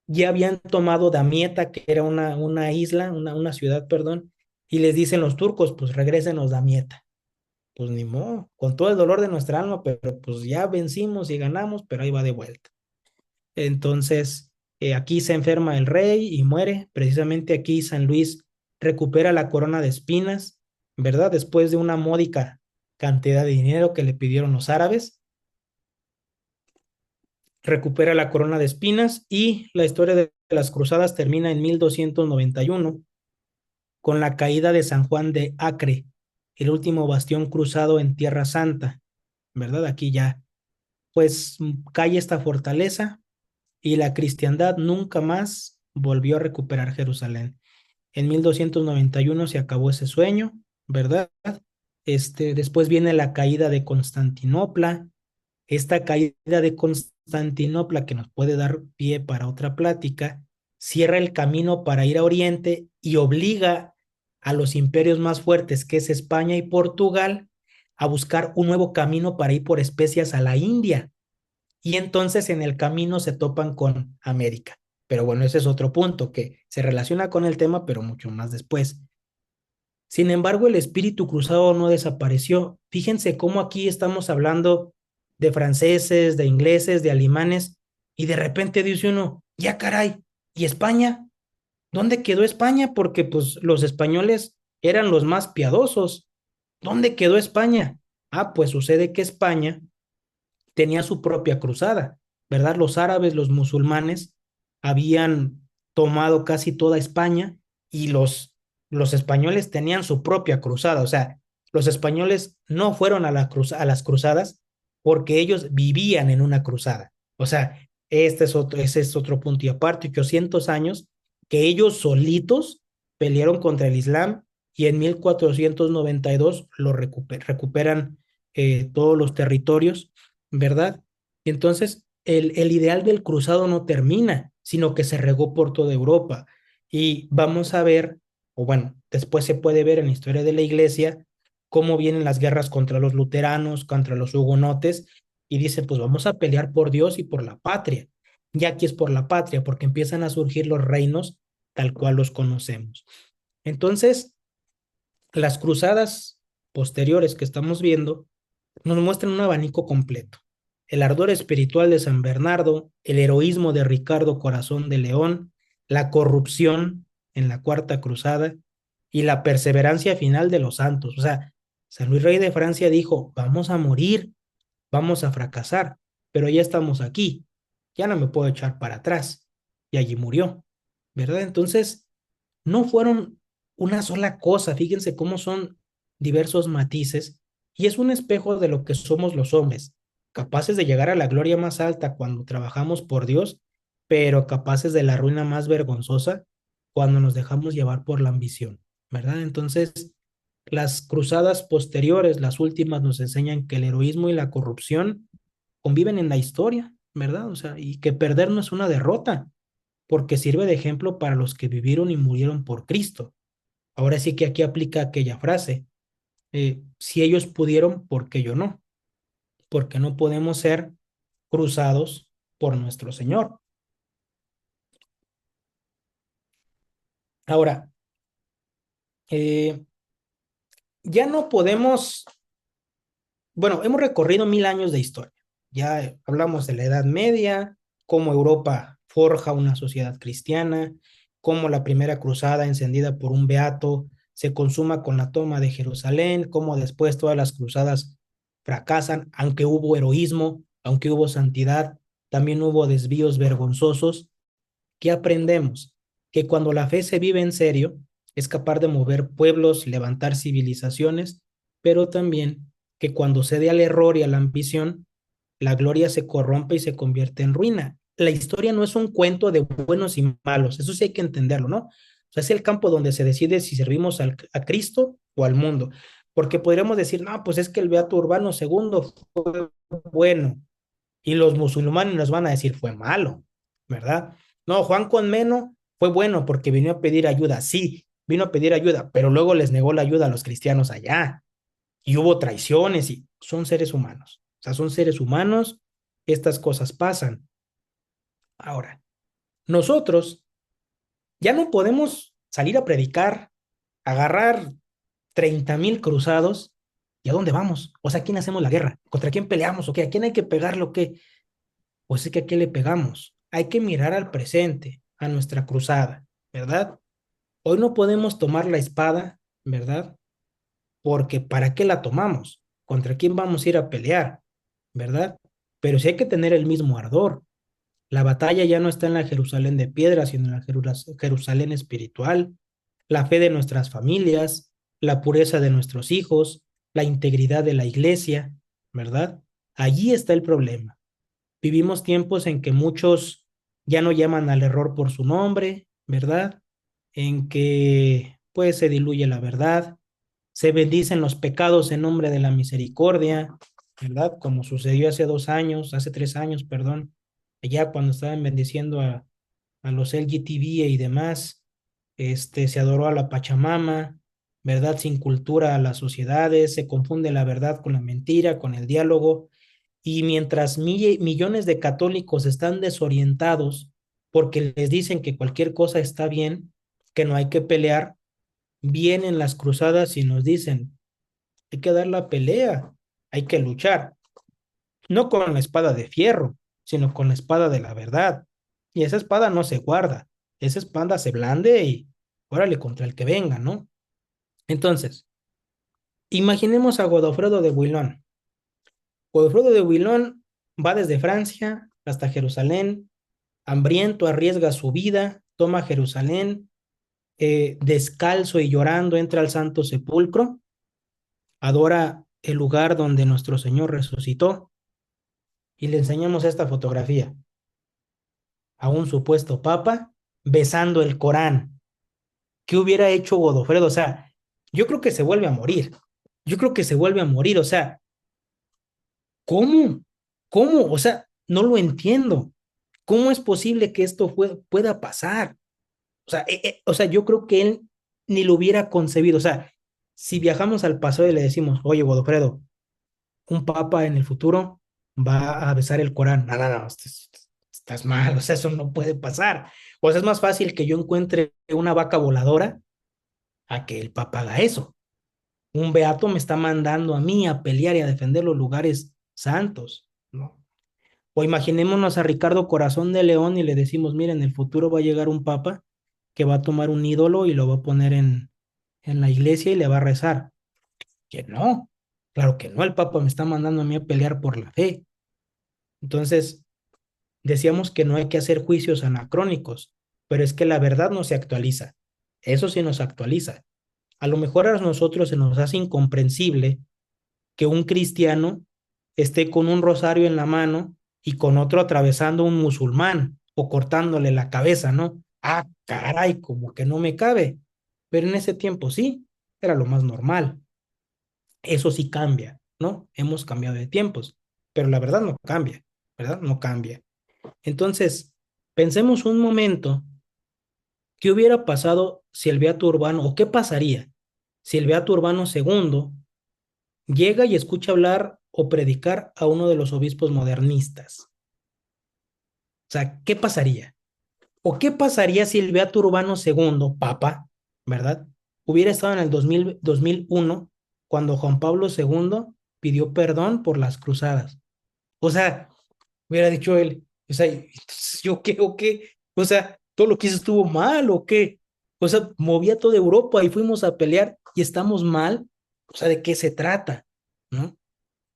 A: ya habían tomado Damieta, que era una isla, una ciudad, perdón, y les dicen los turcos, pues regrésenos Damieta. Pues ni modo, con todo el dolor de nuestra alma, pero pues ya vencimos y ganamos, pero ahí va de vuelta. Entonces, aquí se enferma el rey y muere. Precisamente aquí San Luis recupera la corona de espinas, ¿verdad? Después de una módica cantidad de dinero que le pidieron los árabes, recupera la corona de espinas y la historia de las cruzadas termina en 1291 con la caída de San Juan de Acre, el último bastión cruzado en Tierra Santa, ¿verdad? Aquí ya, pues cae esta fortaleza y la cristiandad nunca más volvió a recuperar Jerusalén. En 1291 se acabó ese sueño, ¿verdad? Después viene la caída de Constantinopla. Esta caída de Constantinopla, que nos puede dar pie para otra plática, cierra el camino para ir a Oriente y obliga a los imperios más fuertes, que es España y Portugal, a buscar un nuevo camino para ir por especias a la India. Y entonces en el camino se topan con América. Pero bueno, ese es otro punto que se relaciona con el tema, pero mucho más después. Sin embargo, el espíritu cruzado no desapareció. Fíjense cómo aquí estamos hablando de franceses, de ingleses, de alemanes, y de repente dice uno, ya caray, ¿y España? ¿Dónde quedó España? Porque pues los españoles eran los más piadosos. ¿Dónde quedó España? Ah, pues sucede que España tenía su propia cruzada, ¿verdad? Los árabes, los musulmanes, habían tomado casi toda España y los españoles tenían su propia cruzada. O sea, los españoles no fueron a las cruzadas porque ellos vivían en una cruzada. O sea, ese es otro punto y aparte, 800 años que ellos solitos pelearon contra el Islam y en 1492 recuperan todos los territorios, ¿verdad? Y entonces el ideal del cruzado no termina, sino que se regó por toda Europa. Y vamos a ver, o bueno, después se puede ver en la historia de la iglesia cómo vienen las guerras contra los luteranos, contra los hugonotes, y dicen, pues vamos a pelear por Dios y por la patria. Y aquí es por la patria, porque empiezan a surgir los reinos tal cual los conocemos. Entonces, las cruzadas posteriores que estamos viendo nos muestran un abanico completo. El ardor espiritual de San Bernardo, el heroísmo de Ricardo Corazón de León, la corrupción en la Cuarta Cruzada y la perseverancia final de los santos. O sea, San Luis Rey de Francia dijo, vamos a morir, vamos a fracasar, pero ya estamos aquí, ya no me puedo echar para atrás. Y allí murió, ¿verdad? Entonces, no fueron una sola cosa, fíjense cómo son diversos matices y es un espejo de lo que somos los hombres, capaces de llegar a la gloria más alta cuando trabajamos por Dios, pero capaces de la ruina más vergonzosa cuando nos dejamos llevar por la ambición, ¿verdad? Entonces, las cruzadas posteriores, las últimas, nos enseñan que el heroísmo y la corrupción conviven en la historia, ¿verdad? O sea, y que perder no es una derrota, porque sirve de ejemplo para los que vivieron y murieron por Cristo. Ahora sí que aquí aplica aquella frase, si ellos pudieron, ¿por qué yo no? porque no podemos ser cruzados por nuestro Señor. Ahora, eh, ya no podemos, bueno, hemos recorrido 1000 años de historia. Ya hablamos de la Edad Media, cómo Europa forja una sociedad cristiana, cómo la primera cruzada encendida por un beato se consuma con la toma de Jerusalén, cómo después todas las cruzadas fracasan, aunque hubo heroísmo, aunque hubo santidad, también hubo desvíos vergonzosos. ¿Qué aprendemos? Que cuando la fe se vive en serio, es capaz de mover pueblos y levantar civilizaciones, pero también que cuando cede al error y a la ambición, la gloria se corrompe y se convierte en ruina. La historia no es un cuento de buenos y malos, eso sí hay que entenderlo, ¿no? O sea, es el campo donde se decide si servimos a Cristo o al mundo, porque podríamos decir, no, pues es que el Beato Urbano II fue bueno, y los musulmanes nos van a decir fue malo, ¿verdad? No, Juan Conmeno fue bueno porque vino a pedir ayuda, sí, vino a pedir ayuda, pero luego les negó la ayuda a los cristianos allá y hubo traiciones y son seres humanos, o sea, son seres humanos, estas cosas pasan. Ahora, nosotros ya no podemos salir a predicar, agarrar 30,000 cruzados y a dónde vamos, o sea, ¿a quién hacemos la guerra? ¿Contra quién peleamos? ¿O qué? ¿A quién hay que pegarle o qué? Pues es que aquí le pegamos. Hay que mirar al presente, a nuestra cruzada, ¿verdad? Hoy no podemos tomar la espada, ¿verdad? Porque ¿para qué la tomamos? ¿Contra quién vamos a ir a pelear? ¿Verdad? Pero sí hay que tener el mismo ardor. La batalla ya no está en la Jerusalén de piedra, sino en la Jerusalén espiritual, la fe de nuestras familias, la pureza de nuestros hijos, la integridad de la iglesia, ¿verdad? Allí está el problema. Vivimos tiempos en que muchos ya no llaman al error por su nombre, ¿verdad? En que pues se diluye la verdad, se bendicen los pecados en nombre de la misericordia, ¿verdad? Como sucedió hace 2 años, hace 3 años, perdón, allá cuando estaban bendiciendo a los LGTB y demás, se adoró a la Pachamama, ¿verdad? Sin cultura a las sociedades, se confunde la verdad con la mentira, con el diálogo, y mientras millones de católicos están desorientados porque les dicen que cualquier cosa está bien, que no hay que pelear, vienen las cruzadas y nos dicen, hay que dar la pelea, hay que luchar, no con la espada de fierro, sino con la espada de la verdad. Y esa espada no se guarda, esa espada se blande y órale contra el que venga, ¿no? Entonces, imaginemos a Godofredo de Bouillon. Godofredo de Bouillon va desde Francia hasta Jerusalén, hambriento, arriesga su vida, toma Jerusalén, descalzo y llorando entra al Santo Sepulcro, adora el lugar donde nuestro Señor resucitó y le enseñamos esta fotografía a un supuesto papa besando el Corán. ¿Qué hubiera hecho Godofredo? O sea, yo creo que se vuelve a morir. Yo creo que se vuelve a morir. O sea, ¿cómo? ¿Cómo? O sea, no lo entiendo. ¿Cómo es posible que esto pueda pasar? O sea, yo creo que él ni lo hubiera concebido. O sea, si viajamos al pasado y le decimos, oye, Godofredo, un papa en el futuro va a besar el Corán. No, no, no, estás mal, o sea, eso no puede pasar. O sea, es más fácil que yo encuentre una vaca voladora a que el papa haga eso. Un beato me está mandando a mí a pelear y a defender los lugares santos, ¿no? O imaginémonos a Ricardo Corazón de León y le decimos, miren, en el futuro va a llegar un papa que va a tomar un ídolo y lo va a poner en la iglesia y le va a rezar. Que no, claro que no, el papa me está mandando a mí a pelear por la fe. Entonces, decíamos que no hay que hacer juicios anacrónicos, pero es que la verdad no se actualiza. Eso sí nos actualiza. A lo mejor a nosotros se nos hace incomprensible que un cristiano esté con un rosario en la mano y con otro atravesando un musulmán o cortándole la cabeza, ¿no? Ah, caray, como que no me cabe. Pero en ese tiempo sí, era lo más normal. Eso sí cambia, ¿no? Hemos cambiado de tiempos, pero la verdad no cambia, ¿verdad? No cambia. Entonces, pensemos un momento, ¿qué hubiera pasado si el Beato Urbano, o qué pasaría si el Beato Urbano II llega y escucha hablar o predicar a uno de los obispos modernistas? O sea, ¿qué pasaría? ¿O qué pasaría si el Beato Urbano II, Papa, ¿verdad? Hubiera estado en el 2001 cuando Juan Pablo II pidió perdón por las cruzadas. O sea, hubiera dicho él, o sea, entonces, ¿yo qué o qué? O sea, todo lo que hice estuvo mal o qué. O sea, movía toda Europa y fuimos a pelear y estamos mal. O sea, ¿de qué se trata? ¿No?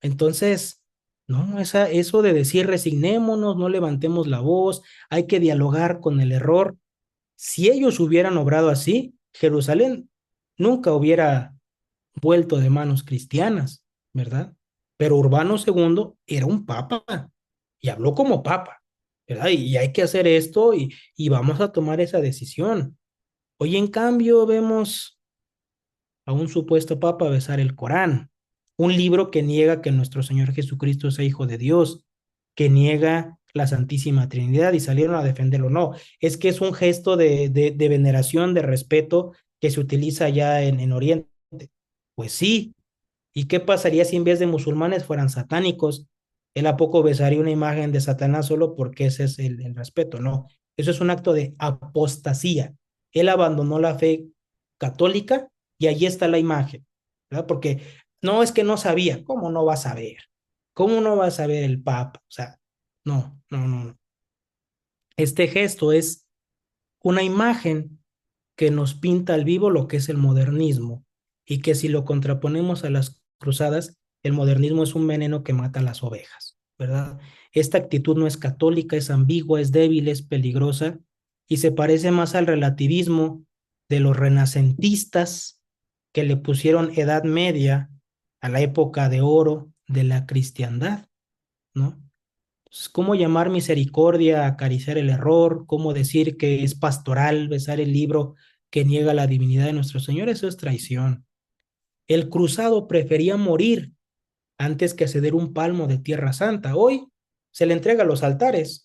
A: Entonces, no, eso de decir resignémonos, no levantemos la voz, hay que dialogar con el error. Si ellos hubieran obrado así, Jerusalén nunca hubiera vuelto de manos cristianas, ¿verdad? Pero Urbano II era un papa y habló como papa, ¿verdad? Y hay que hacer esto y vamos a tomar esa decisión. Hoy en cambio vemos a un supuesto papa besar el Corán, un libro que niega que nuestro Señor Jesucristo sea hijo de Dios, que niega la Santísima Trinidad y salieron a defenderlo. No, es que es un gesto de veneración, de respeto que se utiliza ya en Oriente. Pues sí, ¿y qué pasaría si en vez de musulmanes fueran satánicos? Él a poco besaría una imagen de Satanás solo porque ese es el respeto. No, eso es un acto de apostasía. Él abandonó la fe católica y allí está la imagen, ¿verdad? Porque no es que no sabía, ¿cómo no va a saber? ¿Cómo no va a saber el Papa? O sea, no, no, no, no. Este gesto es una imagen que nos pinta al vivo lo que es el modernismo y que si lo contraponemos a las cruzadas, el modernismo es un veneno que mata a las ovejas, ¿verdad? Esta actitud no es católica, es ambigua, es débil, es peligrosa y se parece más al relativismo de los renacentistas que le pusieron Edad Media a la época de oro de la cristiandad, ¿no? ¿Cómo llamar misericordia, acariciar el error? ¿Cómo decir que es pastoral besar el libro que niega la divinidad de nuestro Señor? Eso es traición. El cruzado prefería morir antes que ceder un palmo de tierra santa. Hoy se le entrega a los altares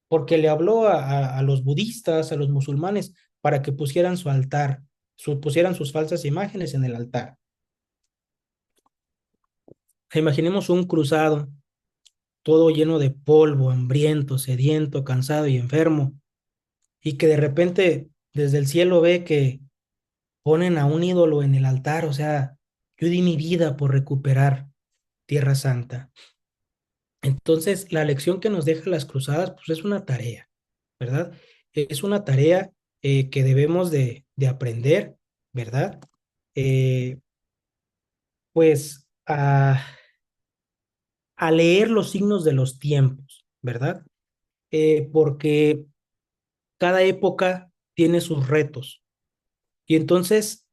A: porque le habló a los budistas, a los musulmanes, para que pusieran su altar, pusieran sus falsas imágenes en el altar. Imaginemos un cruzado todo lleno de polvo, hambriento, sediento, cansado y enfermo y que de repente desde el cielo ve que ponen a un ídolo en el altar, o sea, yo di mi vida por recuperar Tierra Santa. Entonces, la lección que nos deja las cruzadas, pues es una tarea, ¿verdad? Es una tarea que debemos de aprender, ¿verdad? Eh, pues a leer los signos de los tiempos, ¿verdad? Porque cada época tiene sus retos. Y entonces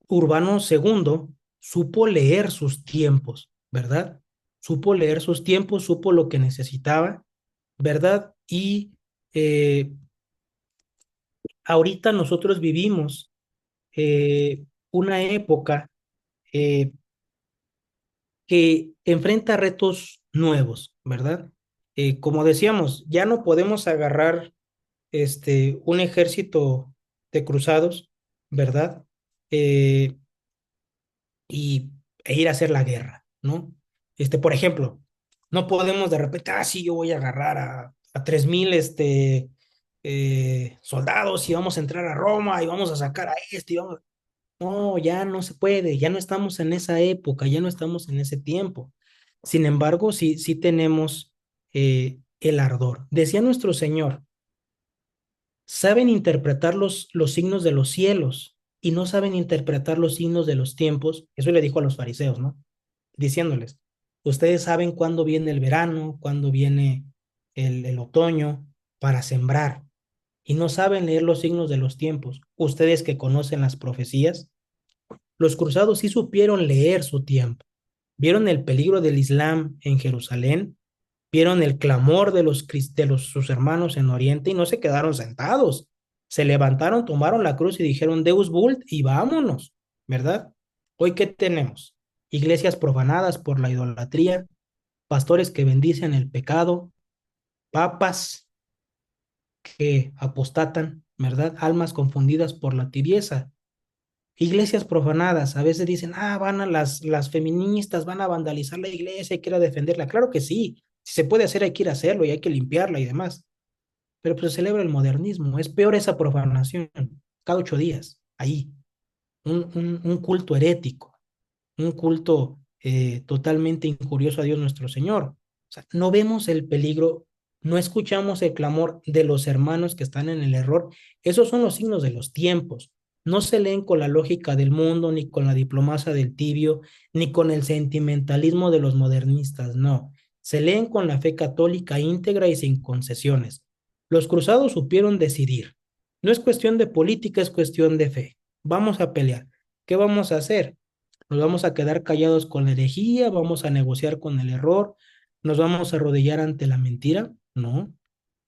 A: Urbano II supo leer sus tiempos, ¿verdad? Supo leer sus tiempos, supo lo que necesitaba, ¿verdad? Y eh, ahorita nosotros vivimos una época eh, que enfrenta retos nuevos, ¿verdad? Como decíamos, ya no podemos agarrar un ejército de cruzados, ¿verdad? Eh, e ir a hacer la guerra, ¿no? Por ejemplo, no podemos de repente, sí, yo voy a agarrar a 3,000 soldados y vamos a entrar a Roma y vamos a sacar a este y vamos. No, ya no se puede, ya no estamos en esa época, ya no estamos en ese tiempo. Sin embargo, sí, sí tenemos el ardor. Decía nuestro Señor, saben interpretar los signos de los cielos y no saben interpretar los signos de los tiempos. Eso le dijo a los fariseos, ¿no? Diciéndoles, ustedes saben cuándo viene el verano, cuándo viene el otoño para sembrar y no saben leer los signos de los tiempos. Ustedes que conocen las profecías, los cruzados sí supieron leer su tiempo. Vieron el peligro del Islam en Jerusalén, vieron el clamor de sus hermanos en Oriente y no se quedaron sentados. Se levantaron, tomaron la cruz y dijeron Deus vult y vámonos, ¿verdad? Hoy, ¿qué tenemos? Iglesias profanadas por la idolatría, pastores que bendicen el pecado, papas que apostatan, ¿verdad? Almas confundidas por la tibieza. Iglesias profanadas, a veces dicen, van a las feministas, van a vandalizar la iglesia, hay que ir a defenderla. Claro que sí, si se puede hacer, hay que ir a hacerlo y hay que limpiarla y demás. Pero pues se celebra el modernismo, es peor esa profanación, cada 8 días, ahí, un culto herético, un culto totalmente injurioso a Dios nuestro Señor. O sea, no vemos el peligro, no escuchamos el clamor de los hermanos que están en el error. Esos son los signos de los tiempos. No se leen con la lógica del mundo, ni con la diplomacia del tibio, ni con el sentimentalismo de los modernistas, no. Se leen con la fe católica íntegra y sin concesiones. Los cruzados supieron decidir. No es cuestión de política, es cuestión de fe. Vamos a pelear. ¿Qué vamos a hacer? Nos vamos a quedar callados con la herejía, vamos a negociar con el error, nos vamos a arrodillar ante la mentira. No,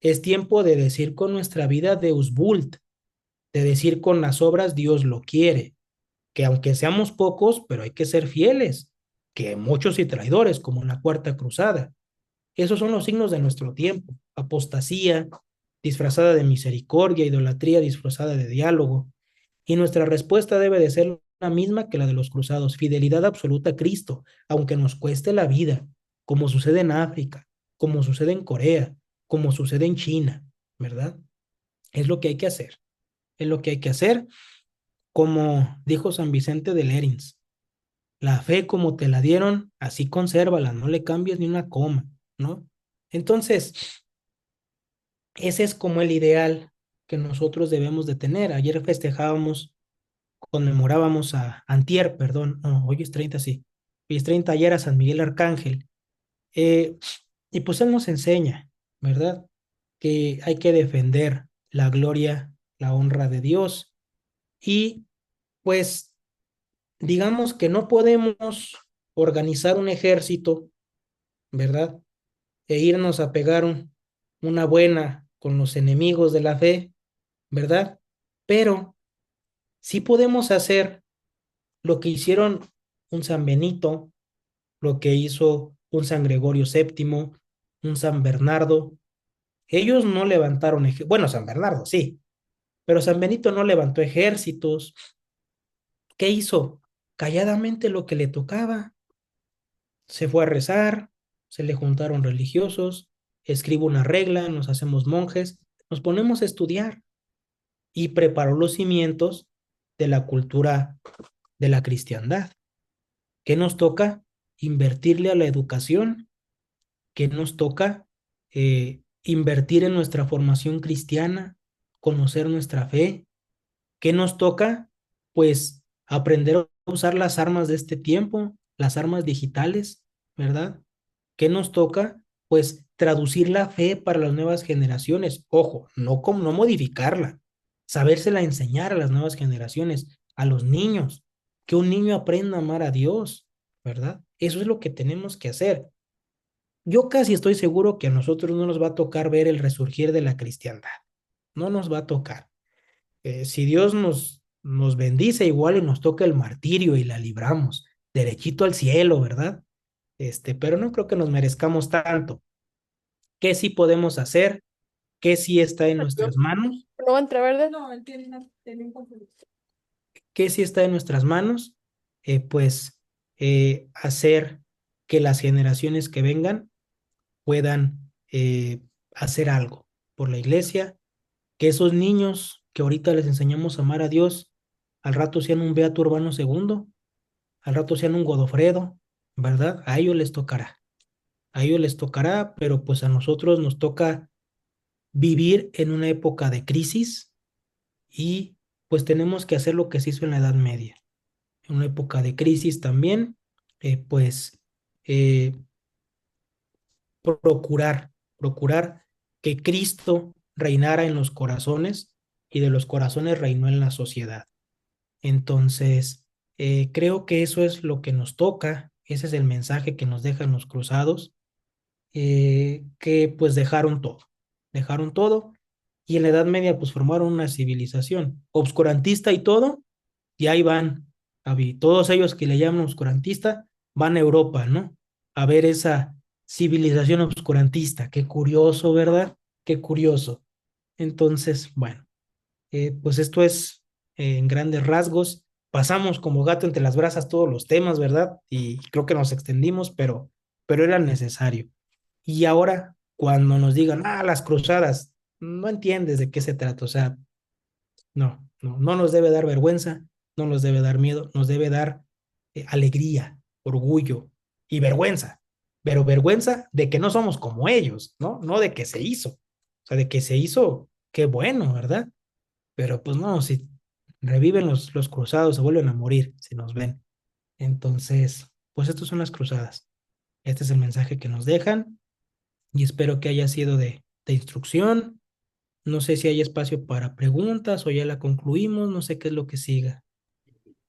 A: es tiempo de decir con nuestra vida Deus vult, de decir con las obras Dios lo quiere, que aunque seamos pocos, pero hay que ser fieles, que muchos y traidores, como en la Cuarta Cruzada. Esos son los signos de nuestro tiempo: apostasía disfrazada de misericordia, idolatría disfrazada de diálogo. Y nuestra respuesta debe de ser la misma que la de los cruzados: fidelidad absoluta a Cristo, aunque nos cueste la vida, como sucede en África, como sucede en Corea, como sucede en China, ¿verdad? Es lo que hay que hacer, es lo que hay que hacer, como dijo San Vicente de Lérins: la fe como te la dieron, así consérvala, no le cambies ni una coma, ¿no? Entonces, ese es como el ideal que nosotros debemos de tener. Ayer festejábamos, conmemorábamos antier, perdón, no, hoy es 30, sí. Hoy es 30, ayer a San Miguel Arcángel. Eh, y pues él nos enseña, ¿verdad? Que hay que defender la gloria, la honra de Dios. Y pues digamos que no podemos organizar un ejército, ¿verdad? E irnos a pegar una buena con los enemigos de la fe, ¿verdad? Pero sí podemos hacer lo que hicieron un San Benito, lo que hizo un San Gregorio séptimo, un San Bernardo. Ellos no levantaron, bueno, San Bernardo sí, pero San Benito no levantó ejércitos. ¿Qué hizo? Calladamente lo que le tocaba. Se fue a rezar, se le juntaron religiosos, escribo una regla, nos hacemos monjes, nos ponemos a estudiar, y preparó los cimientos de la cultura de la cristiandad. ¿Qué nos toca? Invertirle a la educación. ¿Qué nos toca? Invertir en nuestra formación cristiana, conocer nuestra fe. ¿Qué nos toca? Pues aprender a usar las armas de este tiempo, las armas digitales, ¿verdad? ¿Qué nos toca? Pues traducir la fe para las nuevas generaciones. Ojo, no modificarla, sabérsela enseñar a las nuevas generaciones, a los niños, que un niño aprenda a amar a Dios, ¿verdad? Eso es lo que tenemos que hacer. Yo casi estoy seguro que a nosotros no nos va a tocar ver el resurgir de la cristiandad. No nos va a tocar. Si Dios nos bendice igual y nos toca el martirio y la libramos, derechito al cielo, ¿verdad? Pero no creo que nos merezcamos tanto. ¿Qué sí podemos hacer? ¿Qué sí está en nuestras manos?
B: ¿No va a entrar, verdad? No, él tiene un compromiso.
A: ¿Qué sí está en nuestras manos? Pues hacer que las generaciones que vengan puedan hacer algo por la iglesia, que esos niños que ahorita les enseñamos a amar a Dios, al rato sean un Beato Urbano segundo, al rato sean un Godofredo, ¿verdad? A ellos les tocará, a ellos les tocará, pero pues a nosotros nos toca vivir en una época de crisis, y pues tenemos que hacer lo que se hizo en la Edad Media, en una época de crisis también, pues eh, procurar que Cristo reinara en los corazones, y de los corazones reinó en la sociedad. Entonces, creo que eso es lo que nos toca, ese es el mensaje que nos dejan los cruzados, que pues dejaron todo, y en la Edad Media pues formaron una civilización obscurantista y todo, y ahí van, todos ellos que le llaman obscurantista, van a Europa, ¿no? A ver esa civilización obscurantista. Qué curioso, ¿verdad? Qué curioso. Entonces, bueno, pues esto es en grandes rasgos pasamos como gato entre las brasas todos los temas, ¿verdad? Y creo que nos extendimos, pero era necesario. Y ahora, cuando nos digan, las cruzadas, no entiendes de qué se trata. O sea, no nos debe dar vergüenza, no nos debe dar miedo, nos debe dar alegría, orgullo y vergüenza. Pero vergüenza de que no somos como ellos, ¿no? No de que se hizo. O sea, de que se hizo, qué bueno, ¿verdad? Pero pues no, si reviven los cruzados, se vuelven a morir si nos ven. Entonces, pues estas son las cruzadas. Este es el mensaje que nos dejan y espero que haya sido de instrucción. No sé si hay espacio para preguntas o ya la concluimos, no sé qué es lo que siga.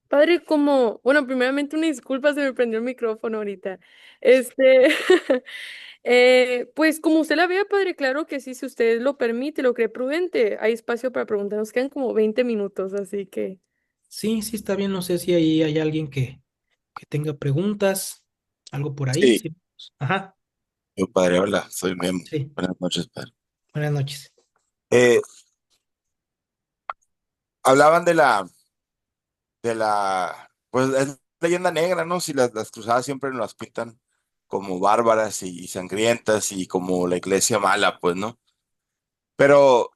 B: Padre, como, bueno, primeramente una disculpa, se me prendió el micrófono ahorita. Este, pues como usted la vea, padre, claro que sí, si usted lo permite, lo cree prudente, hay espacio para preguntar. Nos quedan como 20 minutos, así que.
A: Sí, sí, está bien, no sé si ahí hay alguien que tenga preguntas, algo por ahí.
C: Sí,
A: Sí. Ajá,
C: mi padre, hola, soy Memo.
A: sí,
C: Buenas noches, padre.
A: buenas noches.
C: Eh, Hablaban pues es leyenda negra, ¿no? Si las cruzadas siempre nos las pintan como bárbaras y sangrientas y como la iglesia mala, pues, ¿no? Pero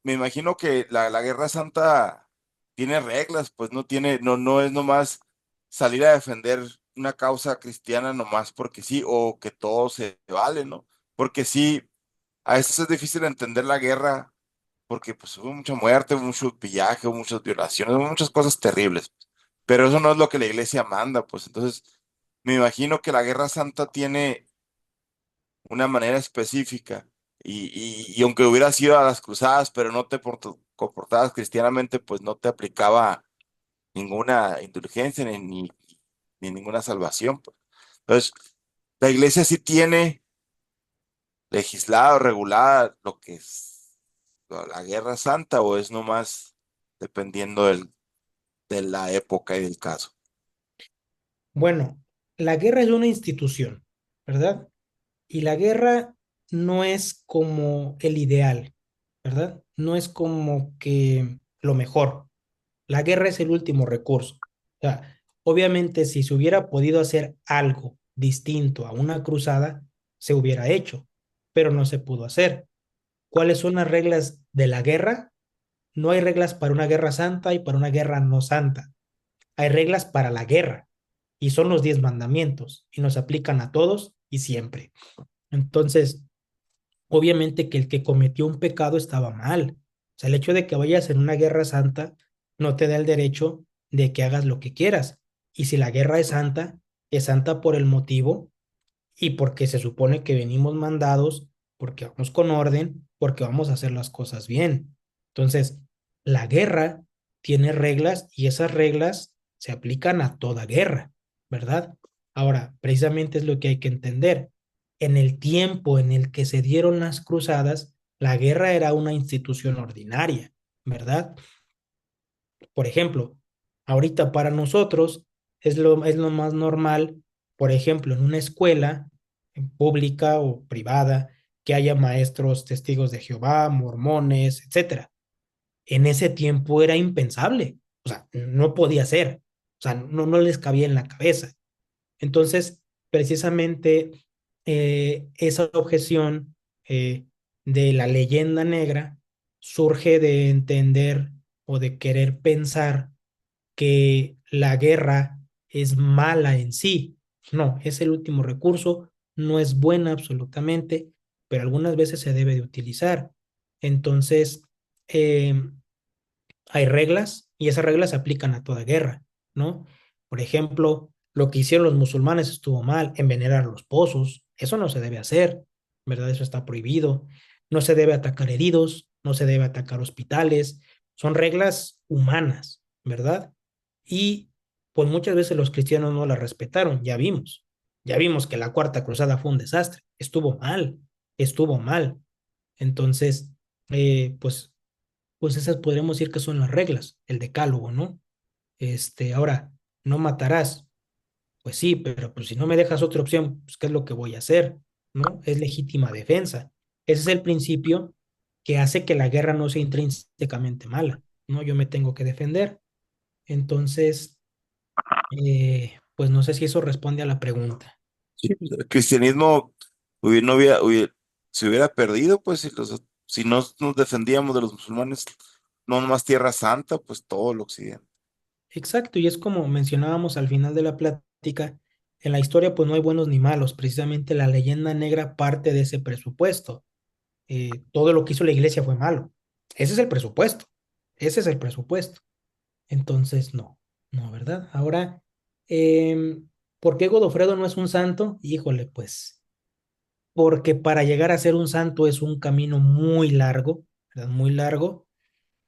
C: me imagino que la Guerra Santa tiene reglas, pues no es nomás salir a defender una causa cristiana nomás porque sí, o que todo se vale, ¿no? Porque sí, a veces es difícil entender la guerra porque pues hubo mucha muerte, hubo mucho pillaje, hubo muchas violaciones, hubo muchas cosas terribles. Pero eso no es lo que la iglesia manda, pues entonces me imagino que la Guerra Santa tiene una manera específica y aunque hubieras ido a las cruzadas, pero no te comportabas cristianamente, pues no te aplicaba ninguna indulgencia ni ninguna salvación, pues. Entonces, la iglesia sí tiene legislado, regulada lo que es la Guerra Santa o es nomás dependiendo de la época y del caso.
A: Bueno, la guerra es una institución, ¿verdad? Y la guerra no es como el ideal, ¿verdad? No es como que lo mejor. La guerra es el último recurso. O sea, obviamente si se hubiera podido hacer algo distinto a una cruzada, se hubiera hecho, pero no se pudo hacer. ¿Cuáles son las reglas de la guerra? No hay reglas para una guerra santa y para una guerra no santa. Hay reglas para la guerra y son los 10 mandamientos y nos aplican a todos y siempre. Entonces, obviamente que el que cometió un pecado estaba mal. O sea, el hecho de que vayas en una guerra santa no te da el derecho de que hagas lo que quieras. Y si la guerra es santa por el motivo y porque se supone que venimos mandados, porque vamos con orden, porque vamos a hacer las cosas bien. Entonces, la guerra tiene reglas y esas reglas se aplican a toda guerra, ¿verdad? Ahora, precisamente es lo que hay que entender. En el tiempo en el que se dieron las cruzadas, la guerra era una institución ordinaria, ¿verdad? Por ejemplo, ahorita para nosotros es lo más normal, por ejemplo, en una escuela en pública o privada, que haya maestros testigos de Jehová, mormones, etcétera. En ese tiempo era impensable, o sea, no podía ser, o sea, no les cabía en la cabeza. Entonces, precisamente esa objeción de la leyenda negra surge de entender o de querer pensar que la guerra es mala en sí. No, es el último recurso, no es buena absolutamente, pero algunas veces se debe de utilizar. Entonces, eh, hay reglas y esas reglas se aplican a toda guerra, ¿no? Por ejemplo, lo que hicieron los musulmanes estuvo mal, envenenar los pozos, eso no se debe hacer, ¿verdad? Eso está prohibido. No se debe atacar heridos, no se debe atacar hospitales, son reglas humanas, ¿verdad? Y pues muchas veces los cristianos no las respetaron, ya vimos que la Cuarta Cruzada fue un desastre, estuvo mal, estuvo mal. Entonces, pues esas podríamos decir que son las reglas, el decálogo, ¿no? Ahora, no matarás. Pues sí, pero pues si no me dejas otra opción, pues ¿qué es lo que voy a hacer? ¿No? Es legítima defensa. Ese es el principio que hace que la guerra no sea intrínsecamente mala, ¿no? Yo me tengo que defender. Pues no sé si eso responde a la pregunta.
C: Sí, pues, el cristianismo se hubiera perdido, pues si no nos defendíamos de los musulmanes, no más Tierra Santa, pues todo el occidente.
A: Exacto, y es como mencionábamos al final de la plática, en la historia pues no hay buenos ni malos, precisamente la leyenda negra parte de ese presupuesto. Todo lo que hizo la iglesia fue malo. Ese es el presupuesto, ese es el presupuesto. Entonces, no, no, ¿verdad? Ahora, ¿por qué Godofredo no es un santo? Híjole, pues, porque para llegar a ser un santo es un camino muy largo, ¿verdad? Muy largo,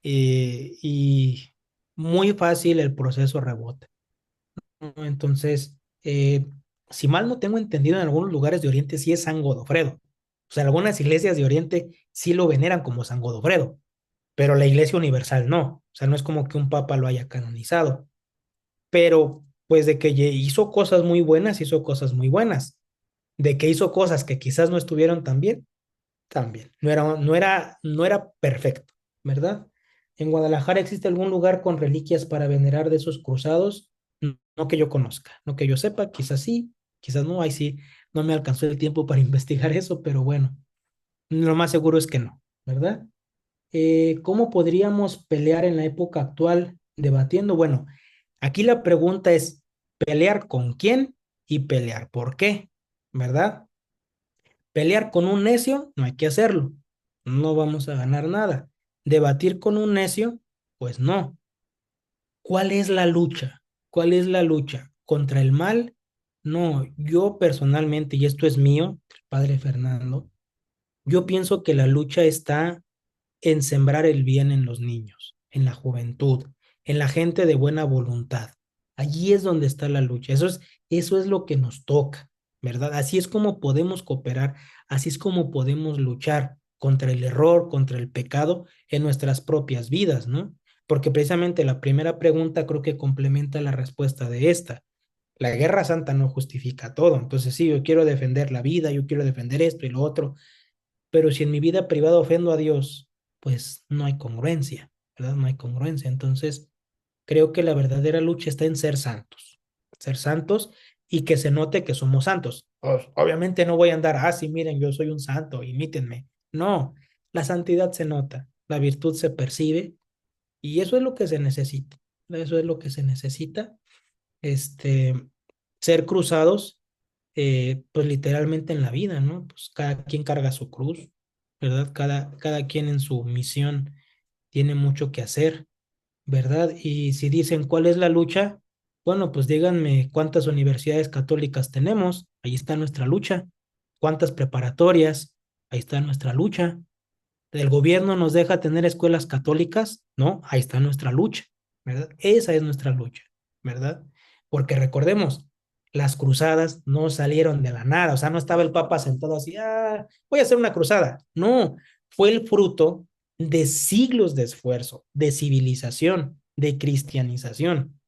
A: y muy fácil el proceso rebota, ¿no? Entonces, si mal no tengo entendido, en algunos lugares de Oriente sí es San Godofredo. O sea, algunas iglesias de Oriente sí lo veneran como San Godofredo, pero la Iglesia Universal no. O sea, no es como que un papa lo haya canonizado. Pero, pues, de que hizo cosas muy buenas, hizo cosas muy buenas. De que hizo cosas que quizás no estuvieron tan bien, también. No era perfecto, ¿verdad? ¿En Guadalajara existe algún lugar con reliquias para venerar de esos cruzados? No, no que yo conozca, no que yo sepa, quizás sí, quizás no, ahí sí, no me alcanzó el tiempo para investigar eso, pero bueno, lo más seguro es que no, ¿verdad? ¿Cómo podríamos pelear en la época actual debatiendo? Bueno, aquí la pregunta es, ¿pelear con quién y pelear por qué? ¿Verdad? Pelear con un necio, no hay que hacerlo. No vamos a ganar nada. Debatir con un necio, pues no. ¿Cuál es la lucha? ¿Cuál es la lucha? ¿Contra el mal? No, yo personalmente, y esto es mío, padre Fernando, yo pienso que la lucha está en sembrar el bien en los niños, en la juventud, en la gente de buena voluntad. Allí es donde está la lucha. Eso es lo que nos toca, ¿verdad? Así es como podemos cooperar, así es como podemos luchar contra el error, contra el pecado en nuestras propias vidas, ¿no? Porque precisamente la primera pregunta creo que complementa la respuesta de esta. La guerra santa no justifica todo. Entonces, sí, yo quiero defender la vida, yo quiero defender esto y lo otro, pero si en mi vida privada ofendo a Dios, pues no hay congruencia, ¿verdad? No hay congruencia. Entonces, creo que la verdadera lucha está en ser santos y que se note que somos santos. Obviamente no voy a andar, sí, miren, yo soy un santo, imítenme. No, la santidad se nota, la virtud se percibe y eso es lo que se necesita. Eso es lo que se necesita. Este, ser cruzados, pues literalmente en la vida, ¿no? Pues cada quien carga su cruz, ¿verdad? Cada quien en su misión tiene mucho que hacer, ¿verdad? Y si dicen cuál es la lucha, bueno, pues díganme cuántas universidades católicas tenemos, ahí está nuestra lucha, cuántas preparatorias, ahí está nuestra lucha. ¿El gobierno nos deja tener escuelas católicas? No, ahí está nuestra lucha, ¿verdad? Esa es nuestra lucha, ¿verdad? Porque recordemos, las cruzadas no salieron de la nada, o sea, no estaba el Papa sentado así, voy a hacer una cruzada. No, fue el fruto de siglos de esfuerzo, de civilización, de cristianización.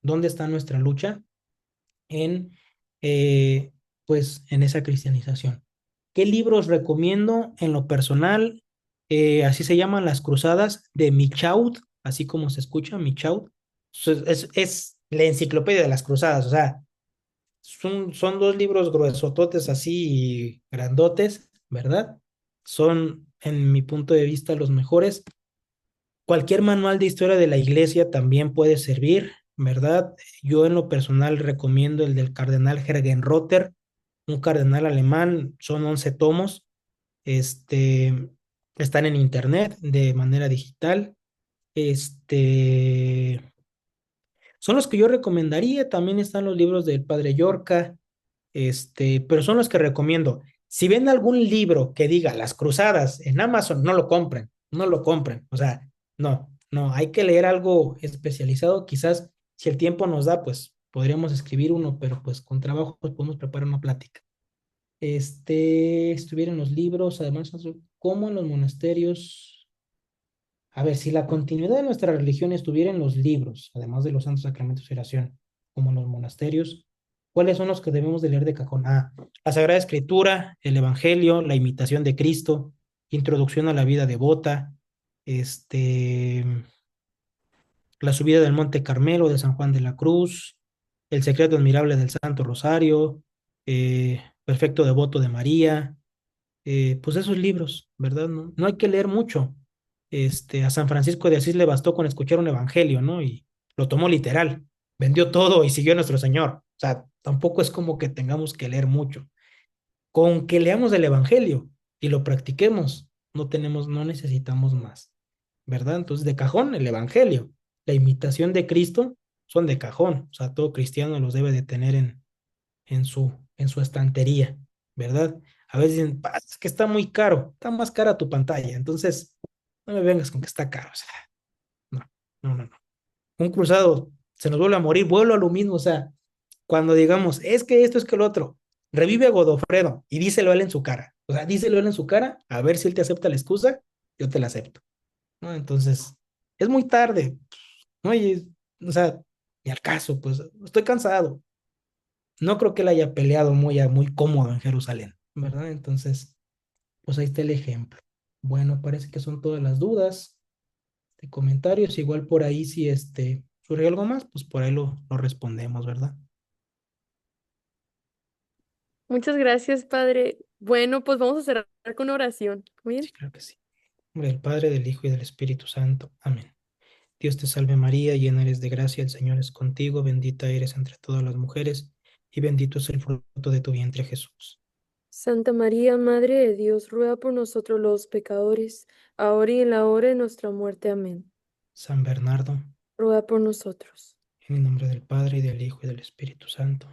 A: ¿Dónde está nuestra lucha? En, eh, pues, en esa cristianización. ¿Qué libros recomiendo en lo personal? Así se llaman Las Cruzadas de Michaud, así como se escucha, Michaud. Es la enciclopedia de las cruzadas, o sea, son dos libros gruesototes así grandotes, ¿verdad? Son, en mi punto de vista, los mejores. Cualquier manual de historia de la iglesia también puede servir, ¿verdad? Yo en lo personal recomiendo el del cardenal Hergenrotter, un cardenal alemán, son 11 tomos, este, están en internet de manera digital, este, son los que yo recomendaría, también están los libros del padre Yorca, pero son los que recomiendo. Si ven algún libro que diga Las Cruzadas en Amazon, no lo compren, no lo compren. O sea, no, no, hay que leer algo especializado. Quizás si el tiempo nos da, pues podríamos escribir uno, pero pues con trabajo pues, podemos preparar una plática. Estuvieron los libros, además, como en los monasterios. A ver, si la continuidad de nuestra religión estuviera en los libros, además de los santos sacramentos y oración, como en los monasterios, ¿cuáles son los que debemos de leer de cajón? La Sagrada Escritura, el Evangelio, la imitación de Cristo, introducción a la vida devota, este, La subida del Monte Carmelo de San Juan de la Cruz, El secreto admirable del Santo Rosario, Perfecto devoto de María, pues esos libros, ¿verdad? No, no hay que leer mucho. A San Francisco de Asís le bastó con escuchar un evangelio, ¿no? Y lo tomó literal, vendió todo y siguió a nuestro Señor. O sea, tampoco es como que tengamos que leer mucho. Con que leamos el evangelio y lo practiquemos, no necesitamos más, ¿verdad? Entonces, de cajón, el evangelio, la imitación de Cristo son de cajón. O sea, todo cristiano los debe de tener en su estantería, ¿verdad? A veces dicen, "Pa, es que está muy caro, está más cara tu pantalla, entonces no me vengas con que está caro, o sea, no, no, no, no. Un cruzado se nos vuelve a morir, vuelvo a lo mismo, o sea, cuando digamos, es que esto, es que lo otro, revive a Godofredo y díselo a él en su cara, o sea, díselo a él en su cara, a ver si él te acepta la excusa, yo te la acepto, ¿no? Entonces, es muy tarde, ¿no? O sea, ni al caso, pues estoy cansado, no creo que él haya peleado muy cómodo en Jerusalén, ¿verdad? Entonces, pues ahí está el ejemplo. Bueno, parece que son todas las dudas de comentarios. Igual por ahí, si surge algo más, pues por ahí lo respondemos, ¿verdad?
B: Muchas gracias, Padre. Bueno, pues vamos a cerrar con una oración. Muy
A: Sí,
B: bien.
A: claro que sí. En nombre del Padre, del Hijo y del Espíritu Santo. Amén. Dios te salve María, llena eres de gracia, el Señor es contigo, bendita eres entre todas las mujeres, y bendito es el fruto de tu vientre, Jesús.
B: Santa María, Madre de Dios, ruega por nosotros los pecadores, ahora y en la hora de nuestra muerte. Amén.
A: San Bernardo,
B: Ruega por nosotros.
A: en el nombre del Padre, y del Hijo y del Espíritu Santo.